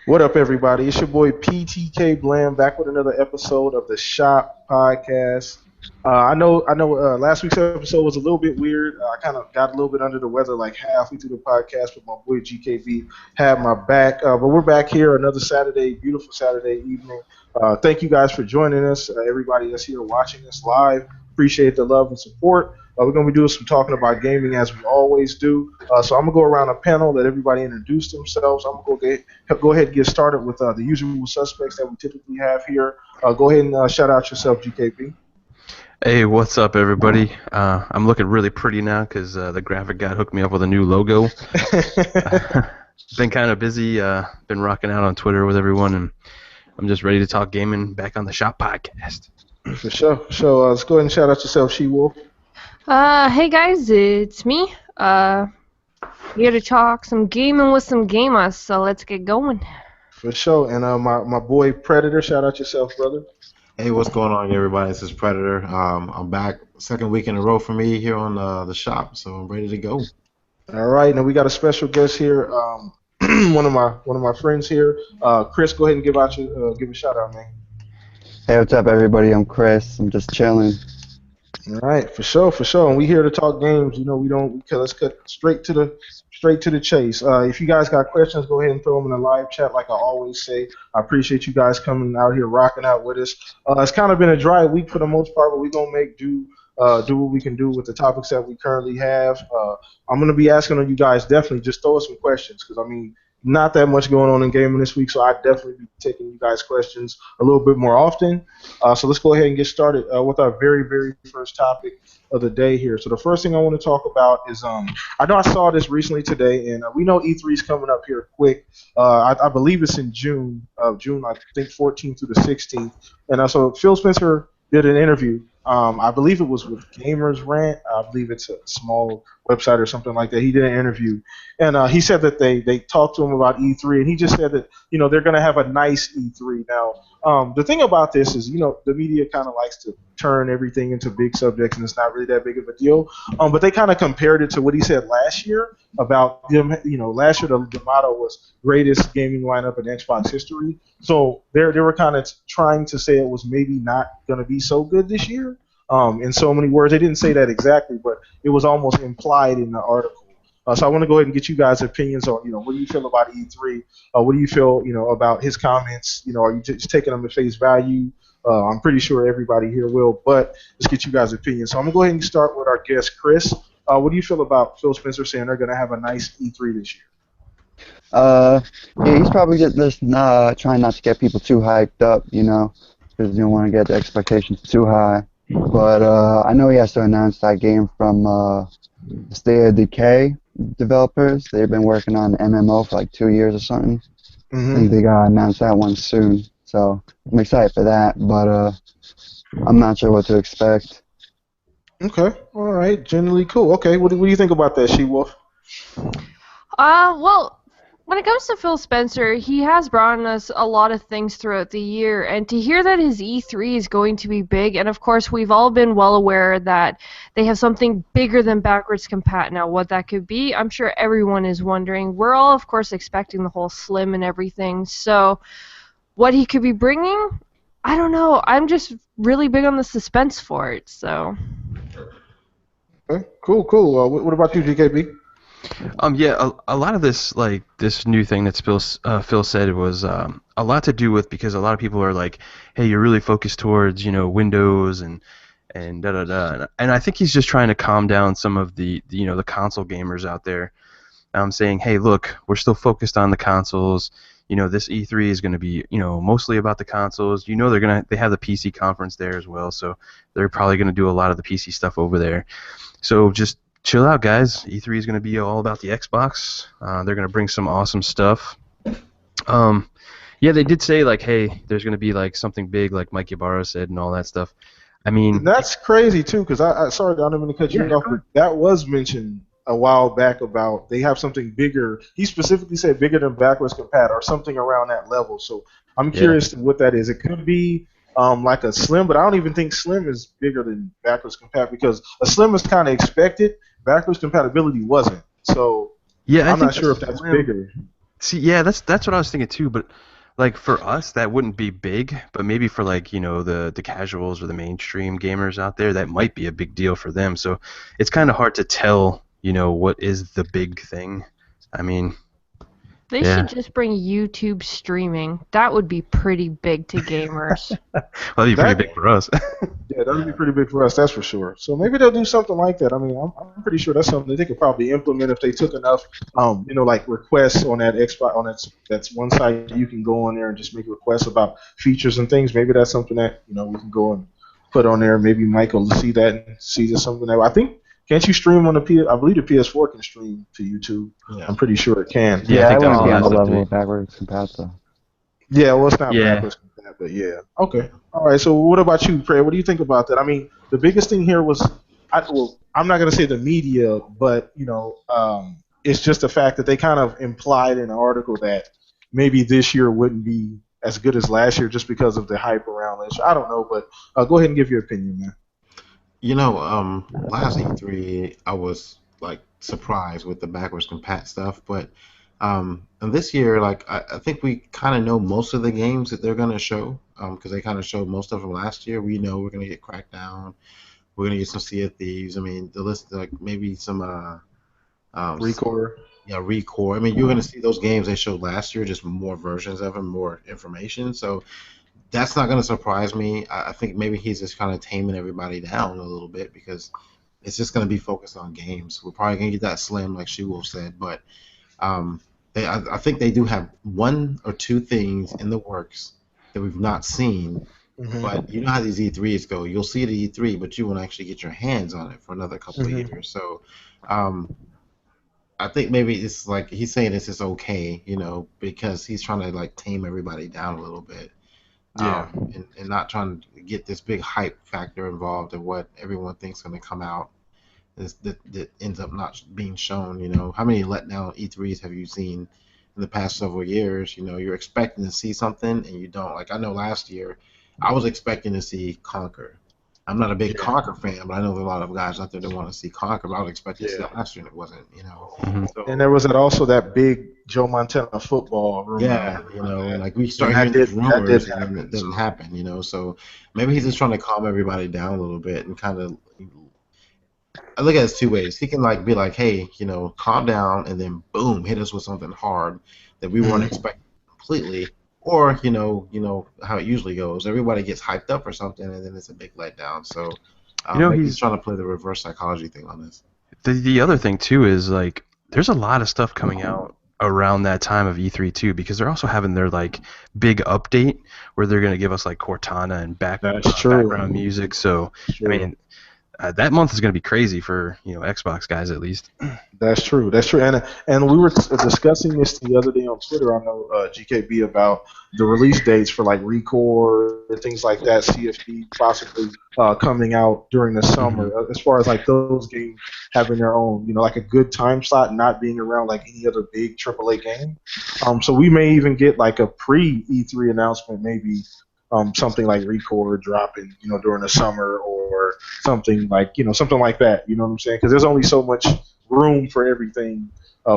What up, everybody? It's your boy PTK BLAM back with another episode of the Shop Podcast. I know. Last week's episode was a little bit weird. I kind of got a little bit under the weather, like halfway through the podcast, but my boy GKB had my back. But we're back here another Saturday, beautiful Saturday evening. Thank you guys for joining us. Everybody that's here watching us live, appreciate the love and support. We're going to be doing some talking about gaming as we always do. So I'm going to go around a panel, let everybody introduce themselves. I'm going to go ahead and get started with the usual suspects that we typically have here. Go ahead and shout out yourself, GKP. Hey, what's up, everybody? I'm looking really pretty now because the graphic guy hooked me up with a new logo. Been kind of busy, been rocking out on Twitter with everyone, and I'm just ready to talk gaming back on the Shop Podcast. For sure. So let's go ahead and shout out yourself, She-Wolf. Hey guys, it's me. Here to talk some gaming with some gamers, so let's get going. For sure. And my boy Predator, shout out yourself, brother. Hey, what's going on, everybody? This is Predator. I'm back second week in a row for me here on the shop, so I'm ready to go. All right, now we got a special guest here. one of my friends here. Chris, go ahead and give a shout out, man. Hey, what's up, everybody? I'm Chris. I'm just chilling. All right, for sure. And we here to talk games. You know, let's cut straight to the chase. If you guys got questions, go ahead and throw them in the live chat, like I always say. I appreciate you guys coming out here, rocking out with us. It's kind of been a dry week for the most part, but we're gonna make do what we can do with the topics that we currently have. I'm gonna be asking on you guys, definitely just throw us some questions, because I mean, not that much going on in gaming this week, so I'd definitely be taking you guys' questions a little bit more often. So let's go ahead and get started with our very, very first topic of the day here. So the first thing I want to talk about is I know I saw this recently today, and we know E3 is coming up here quick. I believe it's in June, I think 14th through the 16th. And so Phil Spencer did an interview. I believe it was with Gamers Rant. I believe it's a small website or something like that. He did an interview, and he said that they talked to him about E3, and he just said that they're going to have a nice E3. Now, the thing about this is the media kind of likes to turn everything into big subjects, and it's not really that big of a deal. But they kind of compared it to what he said last year about them. Last year the motto was greatest gaming lineup in Xbox history. So they were kind of trying to say it was maybe not going to be so good this year. In so many words, they didn't say that exactly, but it was almost implied in the article. So I want to go ahead and get you guys' opinions on, what do you feel about E3? What do you feel, about his comments? Are you just taking them at face value? I'm pretty sure everybody here will, but let's get you guys' opinions. So I'm going to go ahead and start with our guest, Chris. What do you feel about Phil Spencer saying they're going to have a nice E3 this year? Yeah, he's probably just trying not to get people too hyped up, because you don't want to get the expectations too high. But I know he has to announce that game from State of Decay developers. They've been working on MMO for like 2 years or something. I think they gotta announce that one soon. So I'm excited for that, but I'm not sure what to expect. Okay, all right, generally cool. Okay, what do you think about that, She-Wolf? Well, when it comes to Phil Spencer, he has brought us a lot of things throughout the year, and to hear that his E3 is going to be big, and of course we've all been well aware that they have something bigger than backwards compat now. What that could be, I'm sure everyone is wondering. We're all, of course, expecting the whole Slim and everything, so what he could be bringing, I don't know. I'm just really big on the suspense for it, so. Okay, cool. What about you, GKB? Yeah, a lot of this, like this new thing that Phil said was a lot to do with, because a lot of people are like, hey, you're really focused towards Windows and da da da, and I think he's just trying to calm down some of the the console gamers out there, saying, hey, look, we're still focused on the consoles. This E3 is going to be mostly about the consoles. They have the PC conference there as well, so they're probably going to do a lot of the PC stuff over there. So just chill out, guys. E3 is going to be all about the Xbox. They're going to bring some awesome stuff. Yeah, they did say, like, hey, there's going to be, like, something big, like Mike Ybarra said and all that stuff. I mean... And that's crazy, too, because sorry, I don't mean to cut you off, but that was mentioned a while back about they have something bigger. He specifically said bigger than backwards compat or something around that level. So I'm curious to what that is. It could be like a Slim, but I don't even think Slim is bigger than backwards compat, because a Slim is kind of expected. Backwards compatibility wasn't. So I'm not sure if that's bigger. See, yeah, that's what I was thinking too. But like for us, that wouldn't be big. But maybe for like the casuals or the mainstream gamers out there, that might be a big deal for them. So it's kind of hard to tell, what is the big thing. I mean, They yeah, should just bring YouTube streaming. That would be pretty big to gamers. well, that'd be pretty That big for us. Yeah, that would be Yeah. pretty big for us, that's for sure. So maybe they'll do something like that. I mean, I'm pretty sure that's something that they could probably implement if they took enough, like requests on that Xbox on that's one site you can go on there and just make requests about features and things. Maybe that's something that we can go and put on there. Maybe Michael will see that and see just something that I think. Can't you stream on the PS? I believe the PS4 can stream to YouTube. Yeah. I'm pretty sure it can. Yeah, I Yeah, I think that was wouldn't the be on the last level update. of backwards compatible. Yeah, well, it's not Yeah. backwards compatible, but yeah. Okay. All right. So, what about you, Prayer? What do you think about that? I mean, the biggest thing here was, I'm not going to say the media, but it's just the fact that they kind of implied in the article that maybe this year wouldn't be as good as last year just because of the hype around last year. I don't know, but go ahead and give your opinion, man. Last E3, I was like surprised with the backwards compat stuff, but and this year, like I think we kind of know most of the games that they're gonna show, because they kind of showed most of them last year. We know we're gonna get Crackdown, we're gonna get some Sea of Thieves. I mean, the list like maybe some s- Record. yeah, Recore. I mean, you're gonna see those games they showed last year, just more versions of them, more information. So that's not going to surprise me. I think maybe he's just kind of taming everybody down a little bit because it's just going to be focused on games. We're probably going to get that slim, like She Wolf said, but um, I think they do have one or two things in the works that we've not seen. Hmm. But you know how these E3s go. You'll see the E3, but you won't actually get your hands on it for another couple of Hmm. years. So um, I think maybe it's like he's saying this is okay, because he's trying to like tame everybody down a little bit, Yeah. and not trying to get this big hype factor involved in what everyone thinks going to come out that ends up not being shown. How many letdown E3s have you seen in the past several years? You're expecting to see something and you don't. Like I know last year, I was expecting to see Conquer. I'm not a big Yeah. Conquer fan, but I know there's a lot of guys out there that want to see Conquer. But I was expecting to see Yeah. that last year, and it wasn't. Mhm. And So there was also that big Joe Montana football rumor. I yeah, remember about and that. like we And start hearing these that did rumors, and then it happen. So. doesn't happen. So maybe he's just trying to calm everybody down a little bit and kind of. I look at it two ways. He can like be like, hey, calm down, and then boom, hit us with something hard that we weren't Mhm. expecting completely. Or how it usually goes. Everybody gets hyped up for something, and then it's a big letdown. So maybe he's He's trying to play the reverse psychology thing on this. the other thing too is like there's a lot of stuff coming out around that time of E3 too because they're also having their like big update where they're gonna give us like Cortana and That's background true. music. So That's I true. mean that month is gonna be crazy for Xbox guys at least. That's true. That's true. And we were discussing this the other day on Twitter. I know GKB about the release dates for like Record and things like that. CFD possibly coming out during the Hmm. summer. As far as like those games having their own, like a good time slot, not being around like any other big AAA game. So we may even get like a pre E3 announcement, maybe something like Record dropping, during the summer or something like that. You know what I'm saying? Because there's only so much room for everything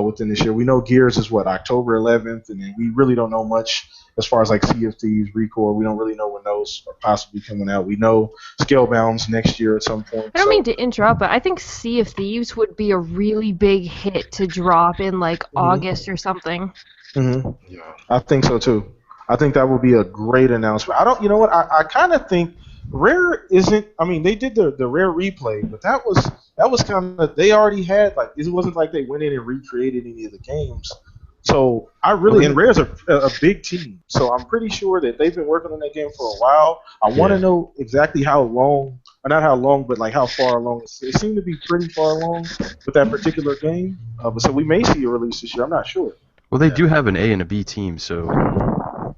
within this year. We know Gears is what October 11th, and then we really don't know much as far as like Sea of Thieves, Record. We don't really know when those are possibly coming out. We know Scalebound's next year at some point. I don't mean So to interrupt, but I think Sea of Thieves would be a really big hit to drop in like hmm August or something. hmm Yeah. I think so too. I think that would be a great announcement. I don't, you know what? I kind of think Rare isn't. I mean, they did the Rare replay, but that was kind of they already had like it wasn't like they went in and recreated any of the games. So I Well, really and Rare's a big team, so I'm pretty sure that they've been working on that game for a while. I want to yeah. know exactly how long, or not how long, but like how far along. It seemed to be pretty far along with that particular game. But so we may see a release this year. I'm not sure. Well, they do have an A and a B team, so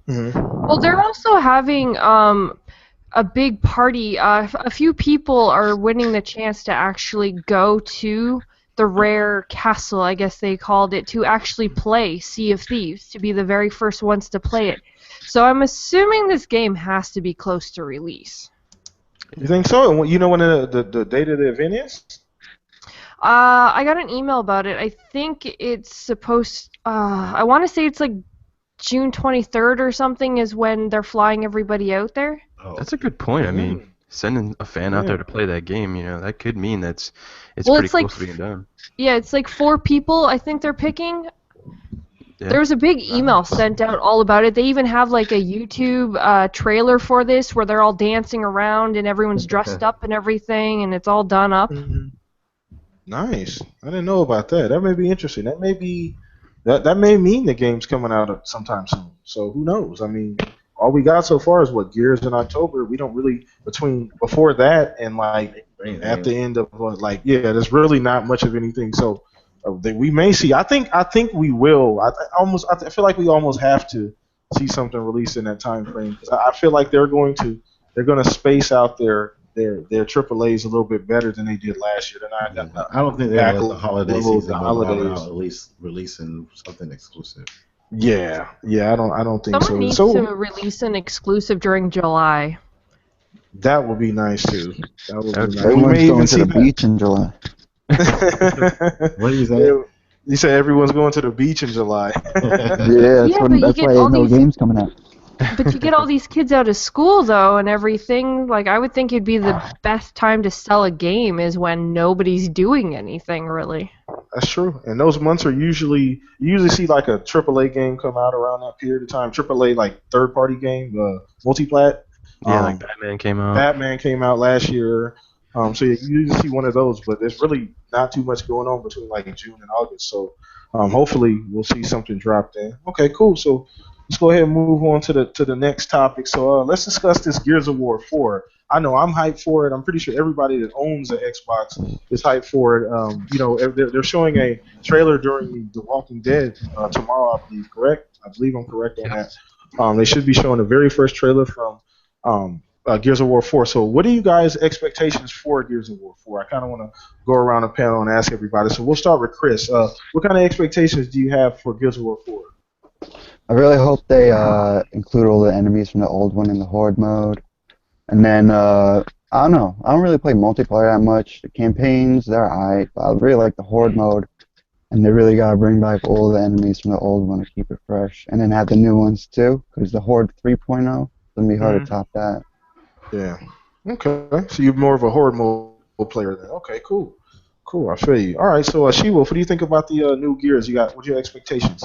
Hmm. Well, they're also having a big party. A few people are winning the chance to actually go to the Rare Castle, I guess they called it, to actually play Sea of Thieves, to be the very first ones to play it. So I'm assuming this game has to be close to release. You think so? And you know when the date of the event is? I got an email about it. I think it's supposed. I want to say it's like June 23rd or something is when they're flying everybody out there. Oh, That's a good point. I mean, Mm, sending a fan out there yeah. to play that game, that could mean it's Well, pretty it's like, close to being done. yeah, it's like 4 people. I think they're picking. Yeah. There was a big email Nice. sent out all about it. They even have like a YouTube trailer for this where they're all dancing around and everyone's dressed up and everything, and it's all done up. Mhm. Nice. I didn't know about that. That may be interesting. That may be that may mean the game's coming out sometime soon. So who knows? I mean, all we got so far is what Gears in October. We don't really between before that and like at the end of like there's really not much of anything. So we may see. I think we will. I feel like we almost have to see something released in that time frame because I feel like they're going to space out their triple A's a little bit better than they did last year. They're not yeah. gonna I don't think they're gonna let the holiday backload the season go by without holidays. at least releasing something exclusive. Yeah. I don't think Someone so. needs to So release an exclusive during July. that would be nice too. That would That would be be nice. We Everyone's may even going to see the beach in July. that. What do you say? Yeah, you say everyone's going to the beach in July. Yeah, Yeah, but you that's get why all no these, games coming out. but you get all these kids out of school though and everything. Like I would think it'd be the best time to sell a game is when nobody's doing anything really. That's true. And those months are you usually see like a AAA game come out around that period of time. AAA like third party game, multiplat. Yeah, like Um, Batman came out. Batman came out last year. So you usually see one of those, but there's really not too much going on between like June and August. So hopefully we'll see something drop there. Okay, cool. So let's go ahead and move on to the next topic. So let's discuss this Gears of War 4. I know I'm hyped for it. I'm pretty sure everybody that owns an Xbox is hyped for it. They're showing a trailer during the Walking Dead tomorrow, I believe. Correct? I believe I'm correct on that. Yes. They should be showing the very first trailer from Gears of War 4. So, what are you guys' expectations for Gears of War 4? I kind of want to go around the panel and ask everybody. So, we'll start with Chris. What kind of expectations do you have for Gears of War 4? I really hope they include all the enemies from the old one in the Horde mode. And then, I don't know. I don't really play multiplayer that much. The campaigns, they're alright, but I really like the Horde mode. And they really gotta bring back all the enemies from the old one to keep it fresh. And then have the new ones too, because the Horde 3.0 is gonna be hard to top that. Yeah. Okay. So, you're more of a Horde mode player then. Okay, cool. Cool. I feel you. All right. So, She-Wolf, what do you think about the new Gears? What's your expectations?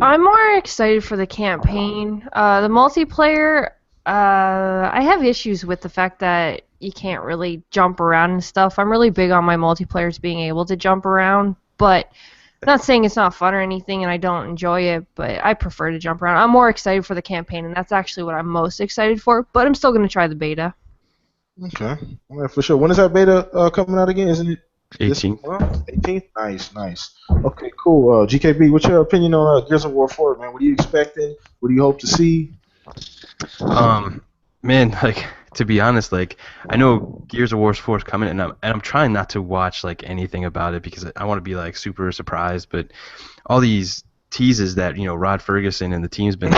I'm more excited for the campaign. The multiplayer, I have issues with the fact that you can't really jump around and stuff. I'm really big on my multiplayers being able to jump around, but not saying it's not fun or anything and I don't enjoy it, but I prefer to jump around. I'm more excited for the campaign, and that's actually what I'm most excited for, but I'm still going to try the beta. Okay. All right, for sure. When is that beta coming out again? Isn't it this 18th. month? 18th? Nice. Okay, cool. GKB, what's your opinion on Gears of War 4, man? What are you expecting? What do you hope to see? Man, like to be honest, like I know Gears of War 4 is coming, and I'm trying not to watch like anything about it because I want to be like super surprised. But all these teases that Rod Ferguson and the team's been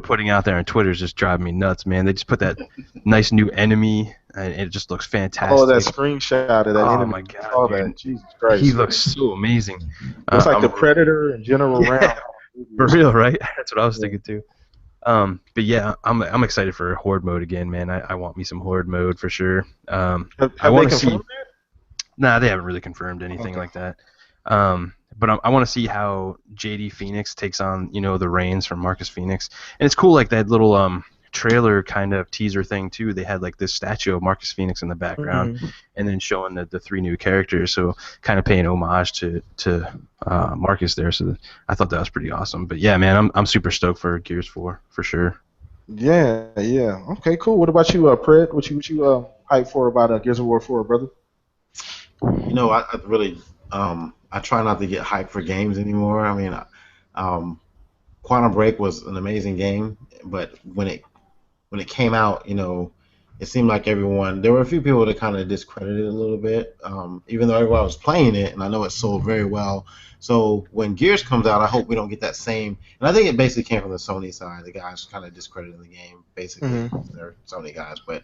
putting out there on Twitter is just driving me nuts, man. They just put that nice new enemy, and it just looks fantastic. Oh, that screenshot of that Oh enemy. my god, Oh, dude. that Jesus Christ. He looks so amazing. Looks like I'm the Predator and General Yeah. Round. For real, right? That's what I was thinking too. But yeah, I'm excited for Horde mode again, man. I want me some Horde mode for sure. Have I they want to see. confirmed that? Nah, they haven't really confirmed anything Okay. like that. But I want to see how JD Phoenix takes on the reins from Marcus Phoenix, and it's cool like that little trailer kind of teaser thing too. They had like this statue of Marcus Phoenix in the background, and then showing the three new characters, so kind of paying homage to Marcus there. So I thought that was pretty awesome. But yeah, man, I'm super stoked for Gears 4 for sure. Yeah. Okay, cool. What about you, Pred? What you hype for about Gears of War 4, brother? I really I try not to get hyped for games anymore. I mean, Quantum Break was an amazing game, but when it came out, it seemed like there were a few people that kind of discredited it a little bit, even though everyone was playing it, and I know it sold very well. So when Gears comes out, I hope we don't get that same. And I think it basically came from the Sony side. The guys kind of discredited the game, basically. Mhm. They're Sony guys, but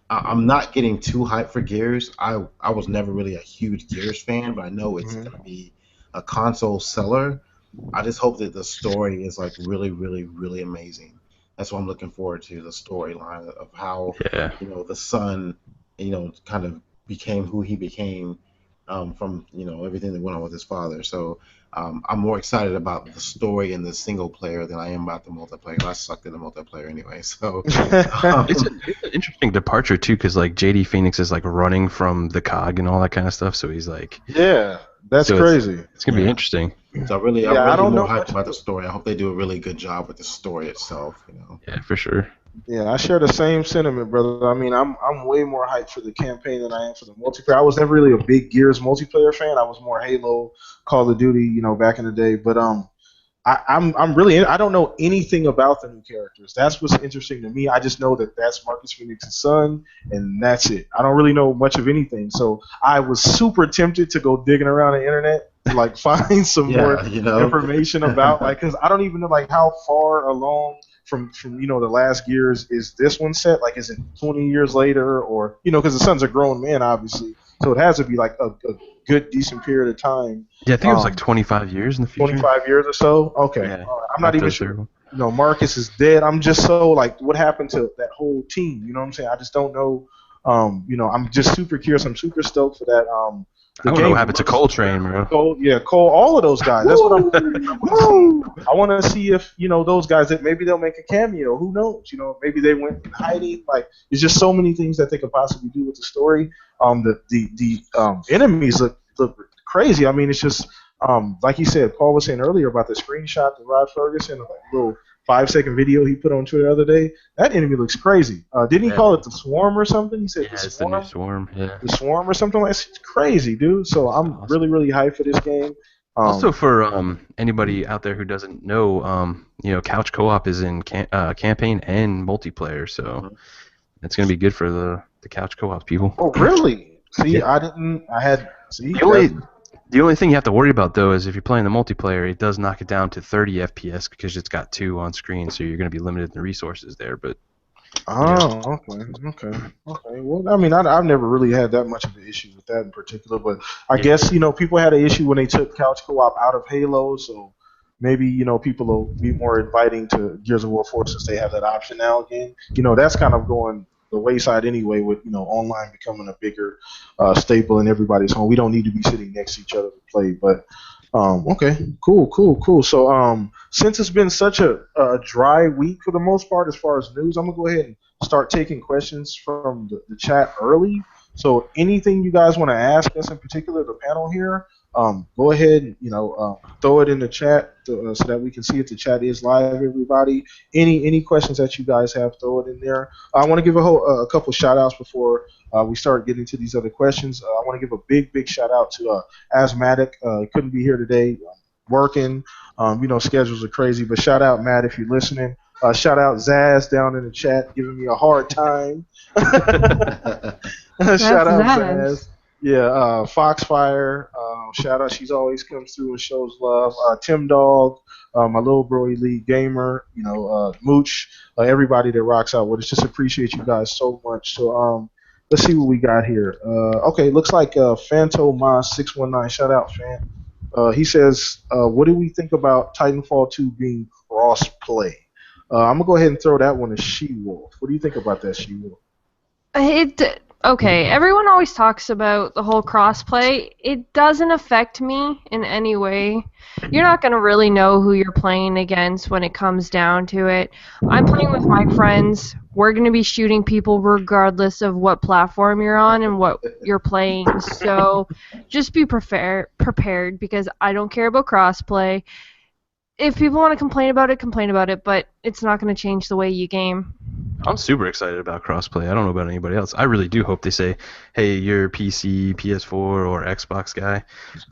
I'm not getting too hyped for Gears. I was never really a huge Gears fan, but I know it's Hmm. gonna be a console seller. I just hope that the story is like really, really, really amazing. That's what I'm looking forward to, the storyline of how, Yeah. the son, kind of became who he became, from, everything that went on with his father. So I'm more excited about the story and the single player than I am about the multiplayer. 'Cause I sucked at the multiplayer anyway. So It's, a, um, it's an interesting departure too, because like JD Phoenix is like running from the COG and all that kind of stuff. So he's like, Yeah, that's so crazy. it's gonna be yeah. interesting. So I'm Yeah, I really don't more know hyped much about the about. story. I hope they do a really good job with the story itself. Yeah, for sure. Yeah, I share the same sentiment, brother. I mean, I'm way more hyped for the campaign than I am for the multiplayer. I was never really a big Gears multiplayer fan. I was more Halo, Call of Duty, back in the day. But I'm really I don't know anything about the new characters. That's what's interesting to me. I just know that that's Marcus Phoenix's son, and that's it. I don't really know much of anything. So I was super tempted to go digging around the internet to like find some more Yeah, information about like because I don't even know like how far along from the last Gears is this one set. Like, is it 20 years later or because the son's a grown man, obviously. So it has to be like a good decent period of time. Yeah, I think it was like 25 years in the future. 25 years or so. Okay, Yeah, all right. I'm not after even the sure. third one. Marcus is dead. I'm just so like, what happened to that whole team? You know what I'm saying? I just don't know. I'm just super curious. I'm super stoked for that. The I want to know what game happened to looks Coltrane, bro. Cole, yeah, Cole, all of those guys. That's what I'm. I want to see. I want to see if those guys that maybe they'll make a cameo. Who knows? Maybe they went in hiding. Like, there's just so many things that they could possibly do with the story. The enemies look crazy. I mean, it's just like you said, Paul was saying earlier about the screenshot that Rod Ferguson, like little 5-second video he put on Twitter the other day. That enemy looks crazy. Didn't he Yeah, call it the Swarm or something? He said yeah, it's the new Swarm. Yeah. the Swarm or something like that. It's crazy, dude. So It's I'm awesome. really, really hyped for this game. Also, Um, for anybody out there who doesn't know, Couch Co-op is in campaign and multiplayer, so Mhm. it's gonna be good for the Couch Co-op people. oh, really? See, Yeah. I didn't. I had. See, The only the only thing you have to worry about though is if you're playing the multiplayer, it does knock it down to 30 FPS because it's got 2 on screen, so you're gonna be limited in the resources there. But Oh, okay. Well, I mean, I've never really had that much of an issue with that in particular, but I yeah, guess people had an issue when they took couch co-op out of Halo, so maybe people will be more inviting to Gears of War 4 since they have that option now again. That's kind of going the wayside anyway, with online becoming a bigger staple in everybody's home. We don't need to be sitting next to each other to play, but okay, cool. So since it's been such a dry week for the most part as far as news, I'm gonna go ahead and start taking questions from the chat early. So anything you guys want to ask us in particular, the panel here, go ahead and throw it in the chat so that we can see if the chat is live. Everybody, any questions that you guys have, throw it in there. I want to give a couple shout outs before we start getting to these other questions. I want to give a big shout out to Asthmatic. He couldn't be here today, working. Schedules are crazy, but shout out Matt if you're listening. Shout out Zaz down in the chat giving me a hard time. That's Shout out Zaz. Zaz. Yeah, Foxfire. Shout out. She's always comes through and shows love. Tim Dog, my little bro elite gamer. Mooch. Everybody that rocks out with us. Just appreciate you guys so much. So let's see what we got here. Okay, looks like Fanto Mas 619. Shout out, Fan. He says, "What do we think about Titanfall 2 being cross-play?" I'm gonna go ahead and throw that one to She Wolf. What do you think about that, She Wolf? Okay, everyone always talks about the whole crossplay. It doesn't affect me in any way. You're not going to really know who you're playing against when it comes down to it. I'm playing with my friends. We're going to be shooting people regardless of what platform you're on and what you're playing. So just be prepared because I don't care about crossplay. If people want to complain about it, but it's not going to change the way you game. I'm super excited about crossplay. I don't know about anybody else. I really do hope they say, "Hey, you're a PC, PS4, or Xbox guy,"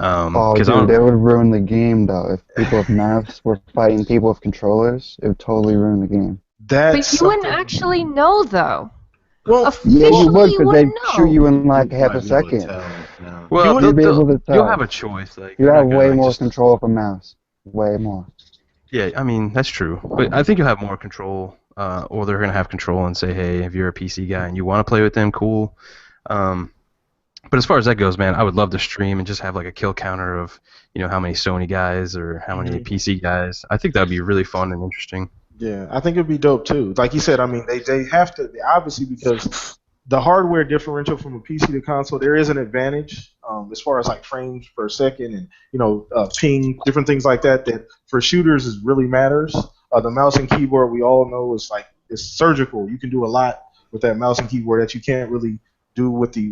Oh, because I dude, don't. it would ruin the game though. If people with mouse were fighting people with controllers, it would totally ruin the game. That's But you wouldn't something. actually know, though. Well, Yeah, you Officially, would, you because they'd wouldn't shoot know. you in like You half a might be able to second. tell. Yeah. Well, you You'd be able to you'll tell. have a choice. Like You they're not have gonna way like more just. control of a mouse. Way more. Yeah, I mean that's true, but I think you'll have more control, or they're gonna have control and say, hey, if you're a PC guy and you want to play with them, cool. Um, but as far as that goes, man, I would love to stream and just have like a kill counter of, how many Sony guys or how many Hmm. PC guys. I think that'd be really fun and interesting. Yeah, I think it'd be dope too. Like you said, I mean, they have to obviously because the hardware differential from a PC to console, there is an advantage as far as like frames per second and ping, different things like that. That for shooters is really matters. The mouse and keyboard we all know is like it's surgical. You can do a lot with that mouse and keyboard that you can't really do with the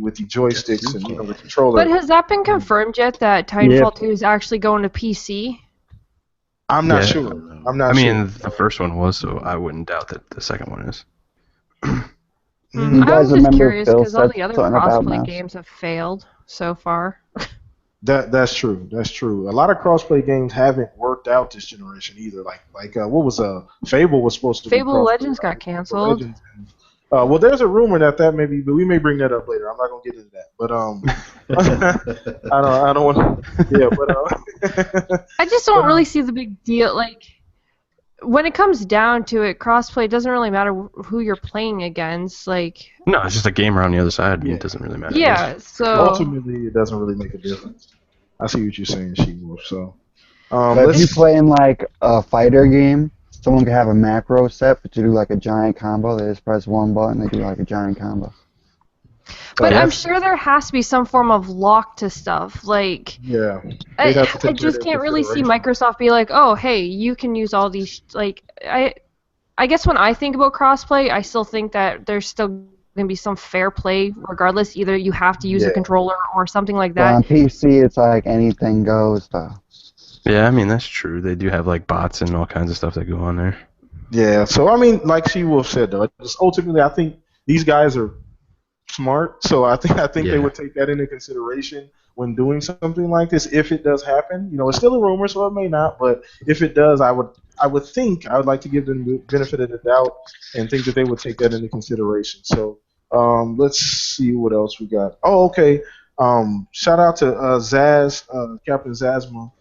Yes, joysticks you and can. the But controller. has that been confirmed yet that Yep. Titanfall 2 is actually going to PC? I'm not Yeah, I sure. don't know. I'm I not sure. mean the first one was, so I wouldn't doubt that the second one is. You I Mhm. guys was just remember curious Phil because all said the other something about crossplay mouse? games have failed so far. That's true. That's true. A lot of crossplay games haven't worked out this generation either. What was Fable was supposed to be Fable crossplay, Legends got right? Fable canceled. Legends. And, well, there's a rumor that may be, but we may bring that up later. I'm not gonna get into that. But I don't want. Yeah, but I just but don't really see the big deal. Like, when it comes down to it, crossplay doesn't really matter who you're playing against. Like, No, it's just a gamer on the other side, and yeah, it doesn't really matter. yeah, so ultimately it doesn't really make a difference. I see what you're saying, She-Wolf. So But if you let's. play in like a fighter game, someone can have a macro set, but you do like a giant combo. They just press one button, they do like a giant combo. but Yeah, I'm sure there has to be some form of lock to stuff. Like, Yeah, they'd have to I take that just into can't really see consideration. Microsoft be like, oh, hey, you can use all these. Like, I guess when I think about crossplay, I still think that there's still going to be some fair play regardless. Either you have to use a Yeah. controller or something like But that. on PC, it's like anything goes though. yeah, I mean that's true. They do have like bots and all kinds of stuff that go on there. Yeah, so I mean, like She Wolf said, though, just ultimately, I think these guys are smart. So I think they Yeah. would take that into consideration when doing something like this. If it does happen, it's still a rumor, so it may not. But if it does, I would think I would like to give them the benefit of the doubt and think that they would take that into consideration. So let's see what else we got. Oh, okay. Shout out to Zaz, Captain Zazma.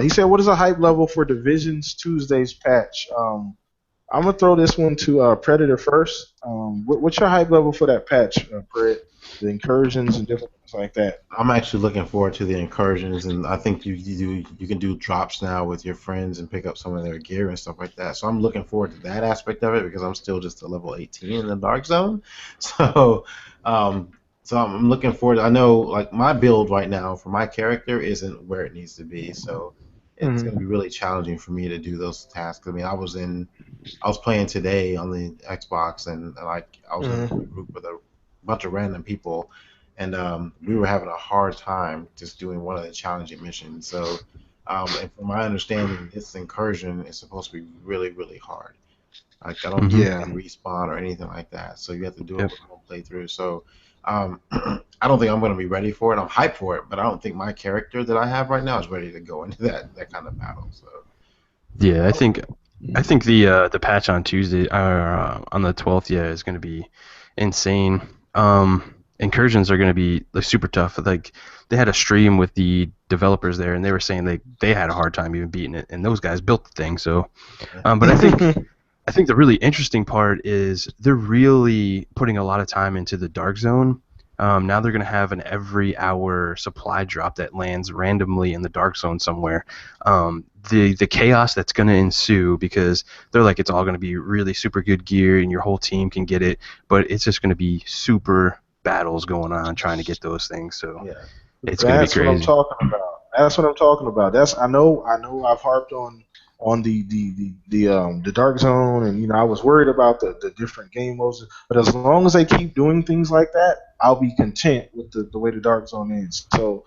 He said, "What is the hype level for Divisions Tuesday's patch?" I'm gonna throw this one to Predator first. What's your hype level for that patch, Pred? The incursions and different things like that. I'm actually looking forward to the incursions, and I think you can do drops now with your friends and pick up some of their gear and stuff like that. So I'm looking forward to that aspect of it because I'm still just a level 18 in the Dark Zone. So, um, I'm looking forward. I know like my build right now for my character isn't where it needs to be, so it's going to Hmm. be really challenging for me to do those tasks. I mean, I was playing today on the Xbox, and like I was in a Hmm. group with a bunch of random people, and we were having a hard time just doing one of the challenging missions. So, and from my understanding, this incursion is supposed to be really, really hard. Like I don't think you Yeah. can respawn or anything like that. So you have to do it Yep. with one playthrough. So I don't think I'm going to be ready for it. I'm hyped for it, but I don't think my character that I have right now is ready to go into that kind of battle. So Yeah, I think the patch on Tuesday or on the 12th, yeah, is going to be insane. Incursions are going to be like super tough. Like they had a stream with the developers there, and they were saying they had a hard time even beating it, and those guys built the thing. So, but I think the really interesting part is they're really putting a lot of time into the dark zone. Now they're going to have an every hour supply drop that lands randomly in the dark zone somewhere. The chaos that's going to ensue because they're like it's all going to be really super good gear and your whole team can get it, but it's just going to be super battles going on trying to get those things. So yeah. it's going to be That's what I'm crazy. talking about. That's what I'm talking about. I know I've harped on the dark zone, and I was worried about the different game modes. But as long as they keep doing things like that, I'll be content with the way the dark zone is. So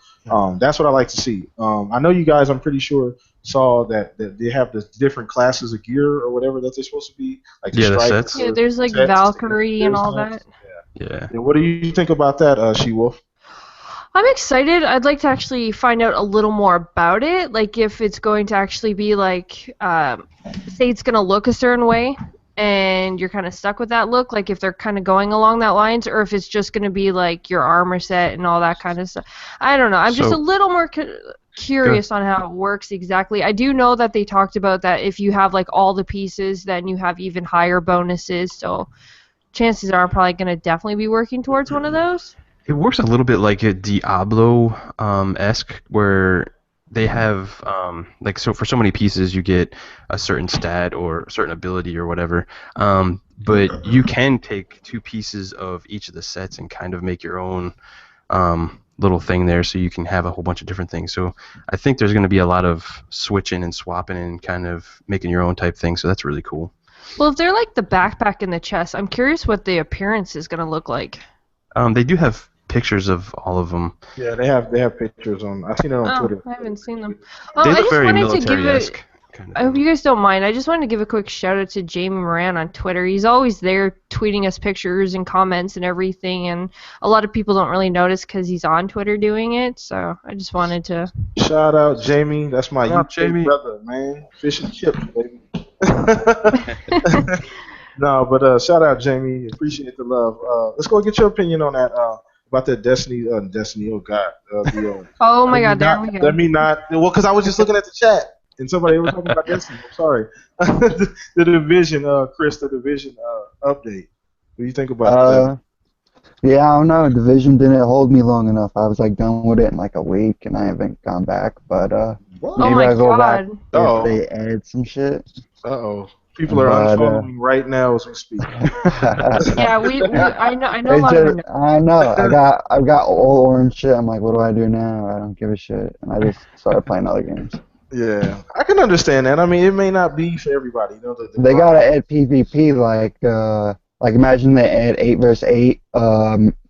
that's what I like to see. I know you guys. I'm pretty sure saw that they have the different classes of gear or whatever that they're supposed to be, like the Yeah, the sets. Yeah, striker there's like sets, the Valkyrie and gear all sets. that. Yeah. Yeah, what do you think about that, She Wolf? I'm excited. I'd like to actually find out a little more about it. Like if it's going to actually be like, say it's going to look a certain way, and you're kind of stuck with that look. Like if they're kind of going along that lines, or if it's just going to be like your armor set and all that kind of stuff. I don't know. I'm just a So little more curious on how it works exactly. I do know that they talked about that if you have like all the pieces, then you have even higher bonuses. So chances are I'm probably gonna definitely be working towards one of those. It works a little bit like a Diablo esque, where they have like, so for so many pieces you get a certain stat or a certain ability or whatever. But you can take 2 pieces of each of the sets and kind of make your own little thing there, so you can have a whole bunch of different things. So I think there's going to be a lot of switching and swapping and kind of making your own type thing. So that's really cool. Well, if they're like the backpack and the chest, I'm curious what the appearance is gonna look like. They do have pictures of all of them. Yeah, they have pictures on. I've seen it on Oh, Twitter. I haven't seen them. They I look just very wanted to give military-esque. I hope you guys don't mind. I just wanted to give a quick shout out to Jamie Moran on Twitter. He's always there tweeting us pictures and comments and everything, and a lot of people don't really notice because he's on Twitter doing it. So I just wanted to. Shout out Jamie. That's my What up, UK Jamie? brother, man. Fish and chips, baby. No, but shout out Jamie. Appreciate the love. Let's go get your opinion on that. About that Destiny. Destiny. Oh God. Oh my Let me God, there not- we go. Let me not. Well, because I was just looking at the chat and somebody was talking about Destiny. I'm sorry. the division, Chris. The division update. What do you think about that? Yeah, I don't know. Division didn't hold me long enough. I was like done with it in like a week, and I haven't gone back. But What? Oh maybe my I'll go back God. Oh. if they add some shit. Uh-oh. People are But, unfollowing right now as we speak. Yeah, I know a It's lot of just, I know. I've got all orange shit. I'm like, what do I do now? I don't give a shit, and I just started playing other games. Yeah, I can understand that. I mean, it may not be for everybody. You know, They gotta add PvP, like imagine they add 8 versus 8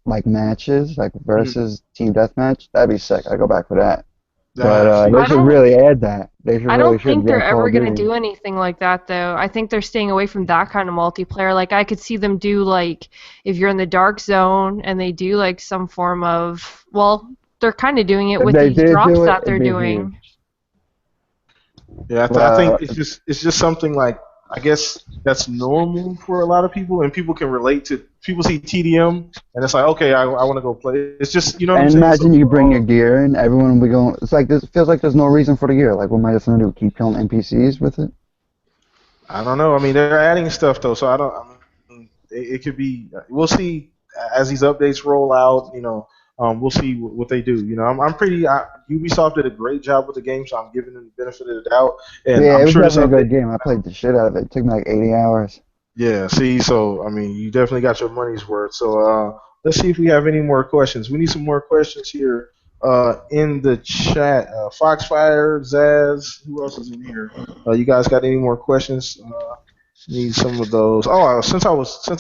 like matches, like versus team deathmatch. That'd be sick. I'd go back for that. But see, they I should don't- really add that. They should I really don't think should they're get Call ever of going to Duty. do anything like that, though. I think they're staying away from that kind of multiplayer. Like, I could see them do, like, if you're in the dark zone and they do, like, some form of, well, they're kind of doing it If with they these did drops do it, that they're it'd be doing. yeah, I think it's just something like, I guess that's normal for a lot of people, and people can relate to. People see TDM and it's like, okay, I want to go play. It's just, you know what I'm And saying? imagine So, you bring your gear in, everyone will be going. It's like this feels like there's no reason for the gear. Like, what am I just gonna do? Keep killing NPCs with it? I don't know. I mean, they're adding stuff though, so I don't. I mean, it could be. We'll see as these updates roll out. You know, we'll see what they do. You know, I'm pretty. Ubisoft did a great job with the game, so I'm giving them the benefit of the doubt. And Yeah, I'm it was sure this definitely a update. good game. I played the shit out of it. It took me like 80 hours. Yeah. See, so I mean, you definitely got your money's worth. So let's see if we have any more questions. We need some more questions here in the chat. Foxfire, Zaz, who else is in here? You guys got any more questions? Need some of those. Oh, since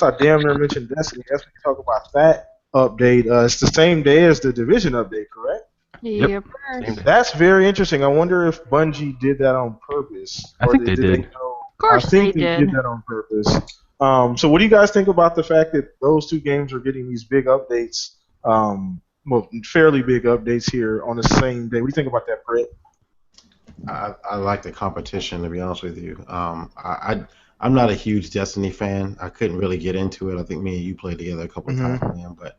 I damn near mentioned Destiny, as we talk about that update, it's the same day as the Division update, correct? Yep. Same day. That's very interesting. I wonder if Bungie did that on purpose. I think they did. Know? Of course I think they they did. did that on purpose. So what do you guys think about the fact that those two games are getting these big updates? Well, fairly big updates here on the same day. What do you think about that, Brett? I like the competition, to be honest with you. I'm not a huge Destiny fan. I couldn't really get into it. I think me and you played together a couple of times, man. But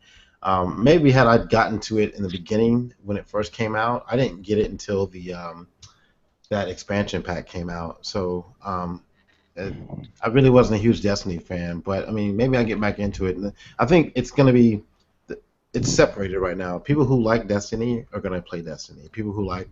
maybe had I gotten to it in the beginning when it first came out, I didn't get it until the that expansion pack came out. So I really wasn't a huge Destiny fan. But I mean, maybe I get back into it. And I think it's going to be it's separated right now. People who like Destiny are going to play Destiny. People who like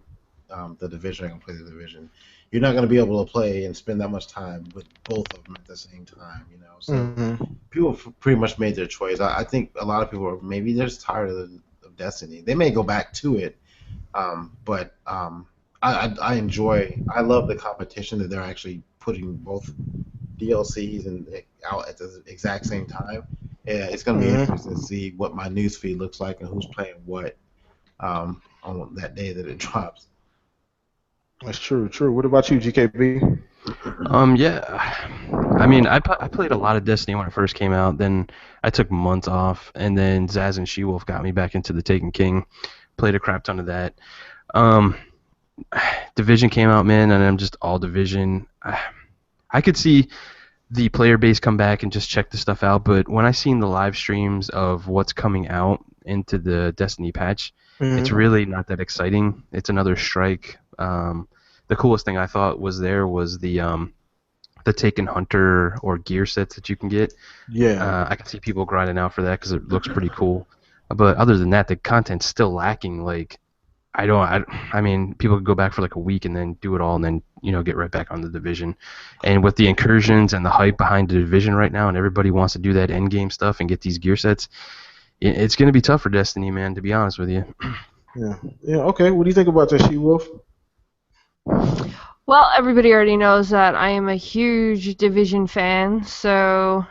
the Division are going to play the Division. You're not going to be able to play and spend that much time with both of them at the same time, you know. So people pretty much made their choice. I think a lot of people are maybe they're just tired of Destiny. They may go back to it, but I enjoy. I love the competition that they're actually putting both DLCs and out at the exact same time. Yeah, it's going to be interesting to see what my newsfeed looks like and who's playing what on that day that it drops. That's true. What about you, GKB? Yeah. I mean, I played a lot of Destiny when it first came out. Then I took months off, and then Zaz and She-Wolf got me back into the Taken King. Played a crap ton of that. Division came out, man, and I'm just all Division. I could see the player base come back and just check the stuff out, but when I seen the live streams of what's coming out, into the Destiny patch. It's Hmm. really not that exciting. It's another strike. The coolest thing I thought was the Taken Hunter or gear sets that you can get. Yeah. I can see people grinding out for that because it looks pretty cool. But other than that, the content's still lacking. Like I mean, people could go back for like a week and then do it all, and then get right back on the division. And with the incursions and the hype behind the division right now, and everybody wants to do that end game stuff and get these gear sets, it's going to be tough for Destiny, man. To be honest with you. Yeah. Yeah. Okay. What do you think about that, She Wolf? Well, everybody already knows that I am a huge Division fan, so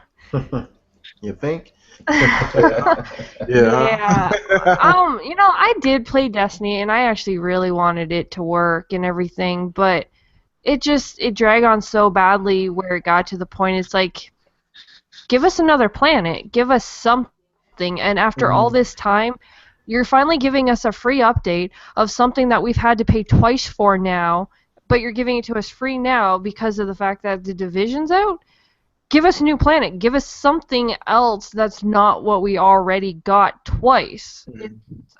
You think? Yeah. yeah. I did play Destiny, and I actually really wanted it to work and everything, but it dragged on so badly where it got to the point it's like, give us another planet, give us something, and after all Hmm. this time, you're finally giving us a free update of something that we've had to pay twice for now, but you're giving it to us free now because of the fact that the Division's out? Give us a new planet. Give us something else that's not what we already got twice.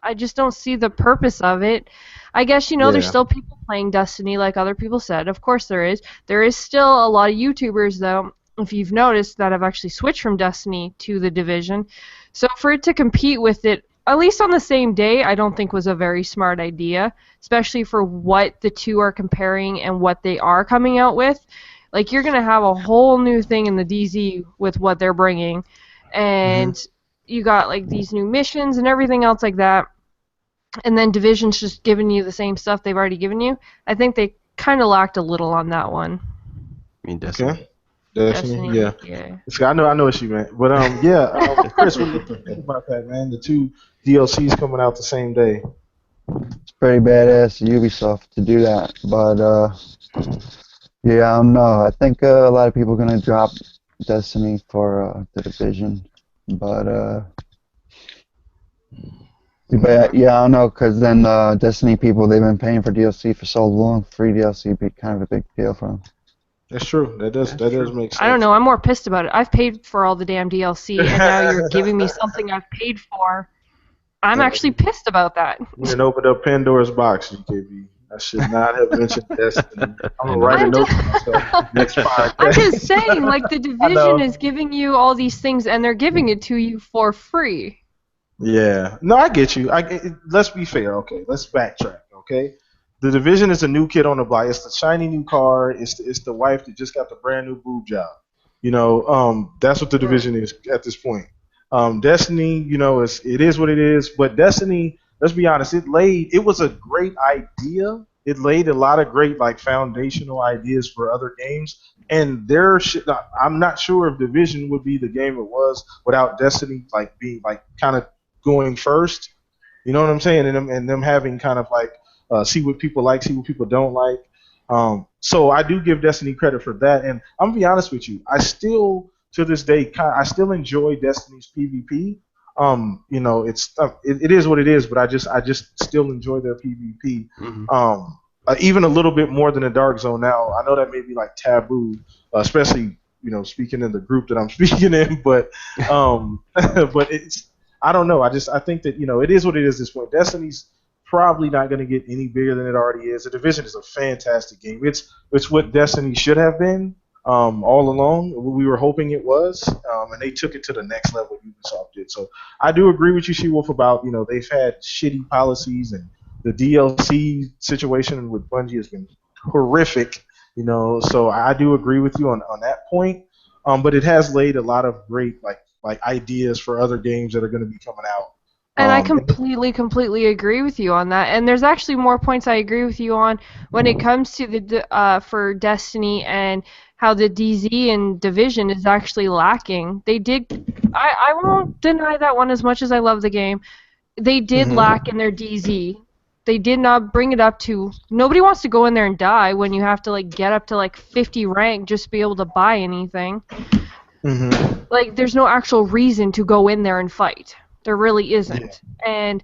I just don't see the purpose of it. I guess, there's Yeah. still people playing Destiny, like other people said. Of course there is. There is still a lot of YouTubers, though, if you've noticed, that have actually switched from Destiny to the Division. So for it to compete with it, at least on the same day, I don't think was a very smart idea, especially for what the two are comparing and what they are coming out with. Like, you're going to have a whole new thing in the DZ with what they're bringing. Hmm. And you got, like, these new missions and everything else like that. And then Division's just giving you the same stuff they've already given you. I think they kind of lacked a little on that one. I mean, Destiny. Okay. Destiny. Destiny, Yeah. yeah. So I know what you meant. But yeah. Chris, what do you think about that, man? The two DLCs coming out the same day. It's pretty badass of Ubisoft to do that, but yeah, I don't know. I think a lot of people are gonna drop Destiny for the Division, but Mhm. yeah, I don't know, cause then Destiny people they've been paying for DLC for so long, free DLC be kind of a big deal for them. That's true. That's That does true. make I don't sense. know. I'm more pissed about it. I've paid for all the damn DLC, and now you're giving me something I've paid for. I'm actually pissed about that. You didn't open up Pandora's box, UKB. I should not have mentioned Destiny. I'm I gonna know, write a I'm right? note just, to myself next I'm just saying, podcast. like, the I Division know. is giving you all these things, and they're giving it to you for free. Yeah. No, I get you. Let's be fair. Okay. Let's backtrack. Okay. The Division is a new kid on the block. It's the shiny new car. It's the wife that just got the brand new boob job. That's what the Division is at this point. Destiny, it is what it is. But Destiny, let's be honest, it was a great idea. It laid a lot of great like foundational ideas for other games. And I'm not sure if Division would be the game it was without Destiny like being like kind of going first. You know what I'm saying? And them having kind of like see what people like, see what people don't like. So I do give Destiny credit for that. And I'm gonna be honest with you, I still to this day I still enjoy Destiny's PvP. It is what it is, but I just still enjoy their PvP. Hmm. Even a little bit more than the Dark Zone now. I know that may be like taboo, especially speaking in the group that I'm speaking in, but but it's I don't know. I think that it is what it is at this point. Destiny's probably not going to get any bigger than it already is. The Division is a fantastic game. It's what Destiny should have been all along. We were hoping it was, and they took it to the next level. Ubisoft did. So I do agree with you, She Wolf, about they've had shitty policies and the DLC situation with Bungie has been horrific. So I do agree with you on that point. But it has laid a lot of great like ideas for other games that are going to be coming out. And I And completely agree with you on that. And there's actually more points I agree with you on when it comes to for Destiny and how the DZ and Division is actually lacking. They did. I won't deny that one as much as I love the game. They did lack hmm in their DZ. They did not bring it up to. Nobody wants to go in there and die when you have to like get up to like 50 rank just to be able to buy anything. hmm Like, there's no actual reason to go in there and fight. There really yeah, isn't. And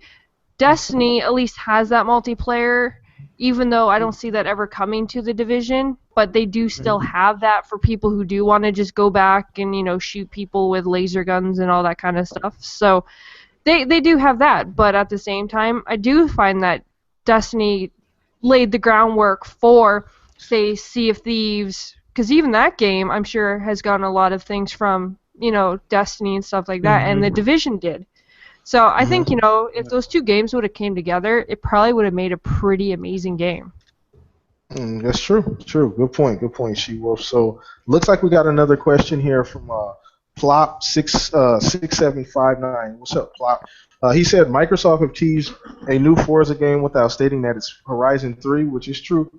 Destiny at least has that multiplayer, even though I don't see that ever coming to the Division. But they do still hmm have that for people who do want to just go back and shoot people with laser guns and all that kind of stuff. So They do have that, but at the same time, I do find that Destiny laid the groundwork for, say, Sea of Thieves, because even that game, I'm sure, has gotten a lot of things from, Destiny and stuff like that, and the Mm-hmm. Division did. So I think, Mm-hmm. if those two games would have came together, it probably would have made a pretty amazing game. That's true. True. Good point. Good point, She Wolf. So looks like we got another question here from Plop 66759. What's up, Plop? He said Microsoft have teased a new Forza game without stating that it's Horizon 3, which is true.